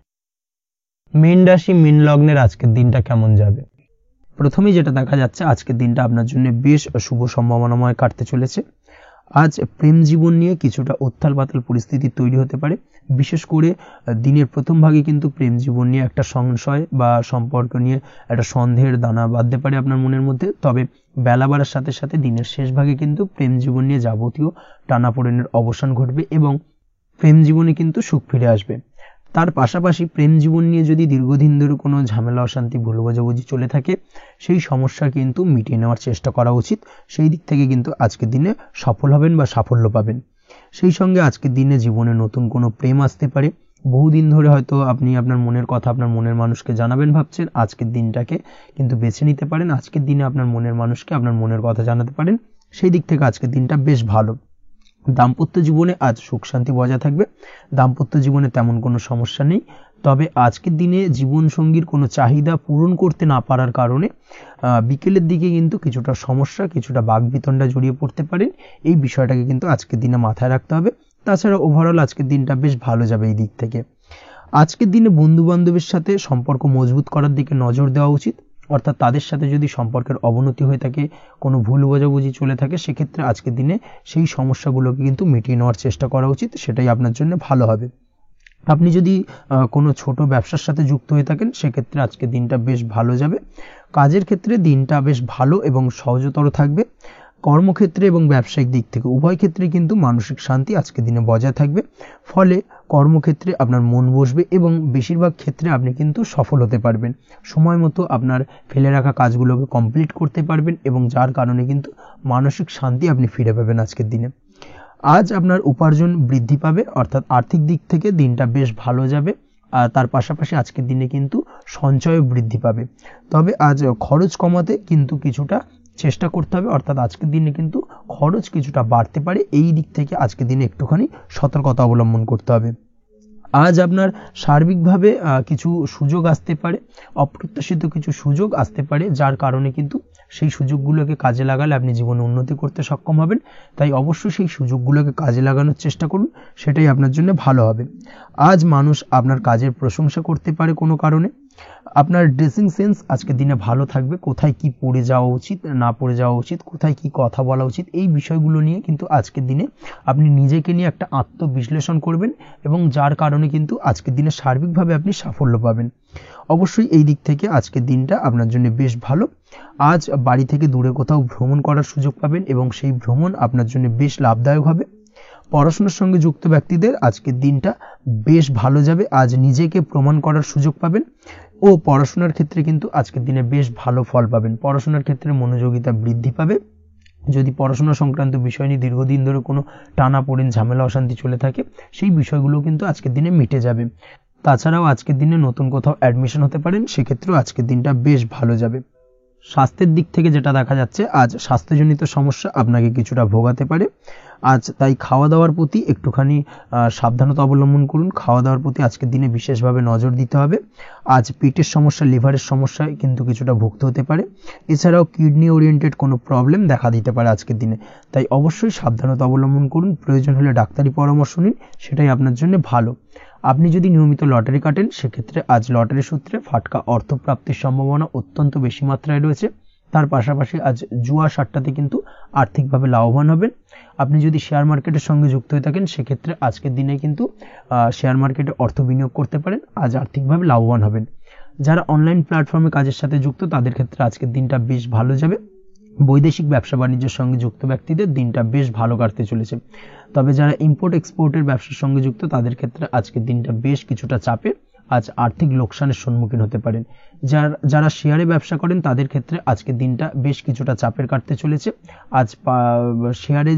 মীন রাশি, মীন লগ্নের আজকের দিনটা কেমন যাবে? প্রথমেই যেটা দেখা যাচ্ছে, আজকের দিনটা আপনার জন্য বেশ শুভ সম্ভাবনাময় কাটতে চলেছে। আজ প্রেম জীবন নিয়ে কিছুটা উত্থাল পাতাল পরিস্থিতি তৈরি হতে পারে। বিশেষ করে দিনের প্রথম ভাগে কিন্তু প্রেম জীবন নিয়ে একটা সংশয় বা সম্পর্ক নিয়ে একটা সন্দেহের দানা বাঁধতে পারে আপনার মনের মধ্যে। তবে বেলা বাড়ার সাথে সাথে দিনের শেষ ভাগে কিন্তু প্রেম জীবন নিয়ে যাবতীয় টানাপোড়েনের অবসান ঘটবে এবং প্রেম জীবনে কিন্তু সুখ ফিরে আসবে। তার পাশাপাশি প্রেম জীবন নিয়ে যদি দীর্ঘদিন ধরে কোনো ঝামেলা, অশান্তি, ভুল বোঝাবুঝি চলে থাকে, সেই সমস্যা কিন্তু মিটিয়ে নেওয়ার চেষ্টা করা উচিত। সেই দিক থেকে কিন্তু আজকের দিনে সফল হবেন বা সাফল্য পাবেন। সেই সঙ্গে আজকের দিনে জীবনে নতুন কোনো প্রেম আসতে পারে। বহুদিন ধরে হয়তো আপনি আপনার মনের কথা আপনার মনের মানুষকে জানাবেন ভাবছেন, আজকের দিনটাকে কিন্তু বেছে নিতে পারেন। আজকের দিনে আপনার মনের মানুষকে আপনার মনের কথা জানাতে পারেন। সেই দিক থেকে আজকের দিনটা বেশ ভালো। দাম্পত্য জীবনে আজ সুখ শান্তি বজায় থাকবে। দাম্পত্য জীবনে তেমন কোনো সমস্যা নেই। তবে আজকের দিনে জীবনসঙ্গীর কোনো চাহিদা পূরণ করতে না পারার কারণে বিকেলের দিকে কিন্তু কিছুটা সমস্যা, কিছুটা বাগবিতণ্ডা জড়িয়ে পড়তে পারেন। এই বিষয়টাকে কিন্তু আজকের দিনে মাথায় রাখতে হবে। তাছাড়া ওভারঅল আজকের দিনটা বেশ ভালো যাবে এই দিক থেকে। আজকের দিনে বন্ধু বান্ধবের সাথে সম্পর্ক মজবুত করার দিকে নজর দেওয়া উচিত। অর্থাৎ তাদের সাথে যদি সম্পর্কের অবনতি হয়ে থাকে, কোনো ভুল বোঝাবুঝি চলে থাকে, সেক্ষেত্রে আজকের দিনে সেই সমস্যাগুলোকে কিন্তু মিটিয়ে নেওয়ার চেষ্টা করা উচিত। সেটাই আপনার জন্য ভালো হবে। আপনি যদি কোনো ছোট ব্যবসার সাথে যুক্ত হয়ে থাকেন, সেক্ষেত্রে আজকের দিনটা বেশ ভালো যাবে। কাজের ক্ষেত্রে দিনটা বেশ ভালো এবং সহজতর থাকবে। কর্মক্ষেত্রে এবং ব্যবসায়িক দিক থেকে উভয় ক্ষেত্রে কিন্তু মানসিক শান্তি আজকের দিনে বজায় থাকবে। ফলে কর্মক্ষেত্রে আপনার মন বসবে এবং বেশিরভাগ ক্ষেত্রে আপনি কিন্তু সফল হতে পারবেন। সময় মতো আপনার ফেলে রাখা কাজগুলোকে কমপ্লিট করতে পারবেন এবং যার কারণে কিন্তু মানসিক শান্তি আপনি ফিরে পাবেন আজকের দিনে। আজ আপনার উপার্জন বৃদ্ধি পাবে, অর্থাৎ আর্থিক দিক থেকে দিনটা বেশ ভালো যাবে। আর তার পাশাপাশি আজকের দিনে কিন্তু সঞ্চয় বৃদ্ধি পাবে। তবে আজ খরচ কমাতে কিন্তু কিছুটা চেষ্টা করতে হবে, অর্থাৎ আজকের দিনে কিন্তু খরচ কিছুটা বাড়তে পারে। এই দিক থেকে আজকের দিনে একটুখানি সতর্কতা অবলম্বন করতে হবে। আজ আপনার সার্বিকভাবে কিছু সুযোগ আসতে পারে, অপ্রত্যাশিত কিছু সুযোগ আসতে পারে, যার কারণে কিন্তু সেই সুযোগগুলোকে কাজে লাগালে আপনি জীবনে উন্নতি করতে সক্ষম হবেন। তাই অবশ্যই সেই সুযোগগুলোকে কাজে লাগানোর চেষ্টা করুন, সেটাই আপনার জন্য ভালো হবে। আজ মানুষ আপনার কাজের প্রশংসা করতে পারে কোনো কারণে। আপনার ড্রেসিং সেন্স আজকের দিনে ভালো থাকবে। কোথায় কি পরে যাওয়া উচিত, না পরে যাওয়া উচিত, কোথায় কি কথা বলা উচিত, এই বিষয়গুলো নিয়ে কিন্তু আজকের দিনে আপনি নিজেকে নিয়ে একটা আত্মবিশ্লেষণ করবেন এবং যার কারণে কিন্তু আজকের দিনে সার্বিকভাবে আপনি সাফল্য পাবেন। অবশ্যই এই দিক থেকে আজকের দিনটা আপনার জন্য বেশ ভালো। আজ বাড়ি থেকে দূরে কোথাও ভ্রমণ করার সুযোগ পাবেন এবং সেই ভ্রমণ আপনার জন্য বেশ লাভদায়ক হবে। পড়াশোনার সঙ্গে যুক্ত ব্যক্তিদের আজকের দিনটা বেশ ভালো যাবে। আজ নিজেকে প্রমাণ করার সুযোগ পাবেন ও পড়াশোনার ক্ষেত্রে কিন্তু আজকের দিনে বেশ ভালো ফল পাবেন। পড়াশোনার ক্ষেত্রে মনোযোগিতা বৃদ্ধি পাবে। যদি পড়াশোনা সংক্রান্ত বিষয় নিয়ে দীর্ঘদিন ধরে কোনো টানাপোড়েন, ঝামেলা, অশান্তি চলে থাকে, সেই বিষয়গুলো কিন্তু আজকের দিনে মিটে যাবে। তাছাড়াও আজকের দিনে নতুন কোথাও অ্যাডমিশন হতে পারেন, সেক্ষেত্রেও আজকের দিনটা বেশ ভালো যাবে। স্বাস্থ্যের দিক থেকে যেটা দেখা যাচ্ছে, আজ স্বাস্থ্যজনিত সমস্যা আপনাকে কিছুটা ভোগাতে পারে। আজ তাই খাওয়া দাওয়ার প্রতি একটুখানি সাবধানতা অবলম্বন করুন। খাওয়া দাওয়ার প্রতি আজকের দিনে বিশেষভাবে নজর দিতে হবে। আজ পেটের সমস্যা, লিভারের সমস্যায় কিন্তু কিছুটা ভুগতে হতে পারে। এছাড়াও কিডনি ওরিয়েন্টেড কোনো প্রবলেম দেখা দিতে পারে আজকের দিনে। তাই অবশ্যই সাবধানতা অবলম্বন করুন। প্রয়োজন হলে ডাক্তারি পরামর্শ নিন, সেটাই আপনার জন্য ভালো। আপনি যদি নিয়মিত লটারি কাটেন, সেক্ষেত্রে আজ লটারি সূত্রে ফাটকা অর্থপ্রাপ্তির সম্ভাবনা অত্যন্ত বেশি মাত্রায় রয়েছে। তার পাশাপাশি আজ জুয়া সাট্টাতে কিন্তু আর্থিকভাবে লাভবান হবেন। আপনি যদি শেয়ার মার্কেটের সঙ্গে যুক্ত হয়ে থাকেন, সেক্ষেত্রে আজকের দিনে কিন্তু শেয়ার মার্কেটে অর্থ বিনিয়োগ করতে পারেন, আজ আর্থিকভাবে লাভবান হবেন। যারা অনলাইন প্ল্যাটফর্মে কাজের সাথে যুক্ত, তাদের ক্ষেত্রে আজকের দিনটা বেশ ভালো যাবে। বৈদেশিক ব্যবসা বাণিজ্যের সঙ্গে যুক্ত ব্যক্তিদের দিনটা বেশ ভালো কাটতে চলেছে। তবে যারা ইম্পোর্ট এক্সপোর্টের ব্যবসার সঙ্গে যুক্ত, তাদের ক্ষেত্রে আজকের দিনটা বেশ কিছুটা চাপের। আজ আর্থিক লোকসানের সম্মুখীন হতে পারেন। যারা শেয়ারে ব্যবসা করেন, তাদের ক্ষেত্রে আজকের দিনটা বেশ কিছুটা চাপের কাটতে চলেছে। আজ শেয়ারে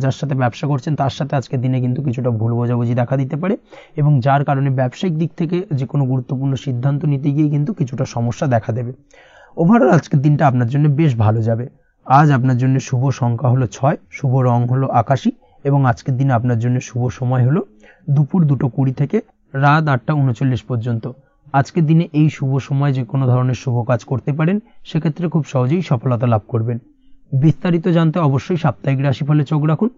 যার সাথে ব্যবসা করছেন, তার সাথে আজকের দিনে কিন্তু কিছুটা ভুল বোঝাবুঝি দেখা দিতে পারে, এবং যার কারণে ব্যবসায়িক দিক থেকে যে কোনো গুরুত্বপূর্ণ সিদ্ধান্ত নিতে গিয়ে কিন্তু কিছুটা সমস্যা দেখা দেবে। ওভারঅল আজকের দিনটা আপনার জন্য বেশ ভালো যাবে। আজ আপনার জন্য শুভ সংখ্যা হলো 6, শুভ রং হলো আকাশী, এবং আজকের দিনে আপনার জন্য শুভ সময় হলো দুপুর 2:20 থেকে রাত 8:39 পর্যন্ত। আজকের দিনে এই শুভ সময় যে কোনো ধরনের শুভ কাজ করতে পারেন, সেক্ষেত্রে খুব সহজেই সফলতা লাভ করবেন। বিস্তারিত জানতে অবশ্যই সাপ্তাহিক রাশিফলে চোখ রাখুন।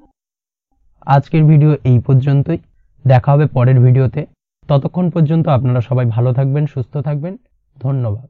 আজকের ভিডিও এই পর্যন্তই। দেখা হবে পরের ভিডিওতে। ততক্ষণ পর্যন্ত আপনারা সবাই ভালো থাকবেন, সুস্থ থাকবেন। ধন্যবাদ।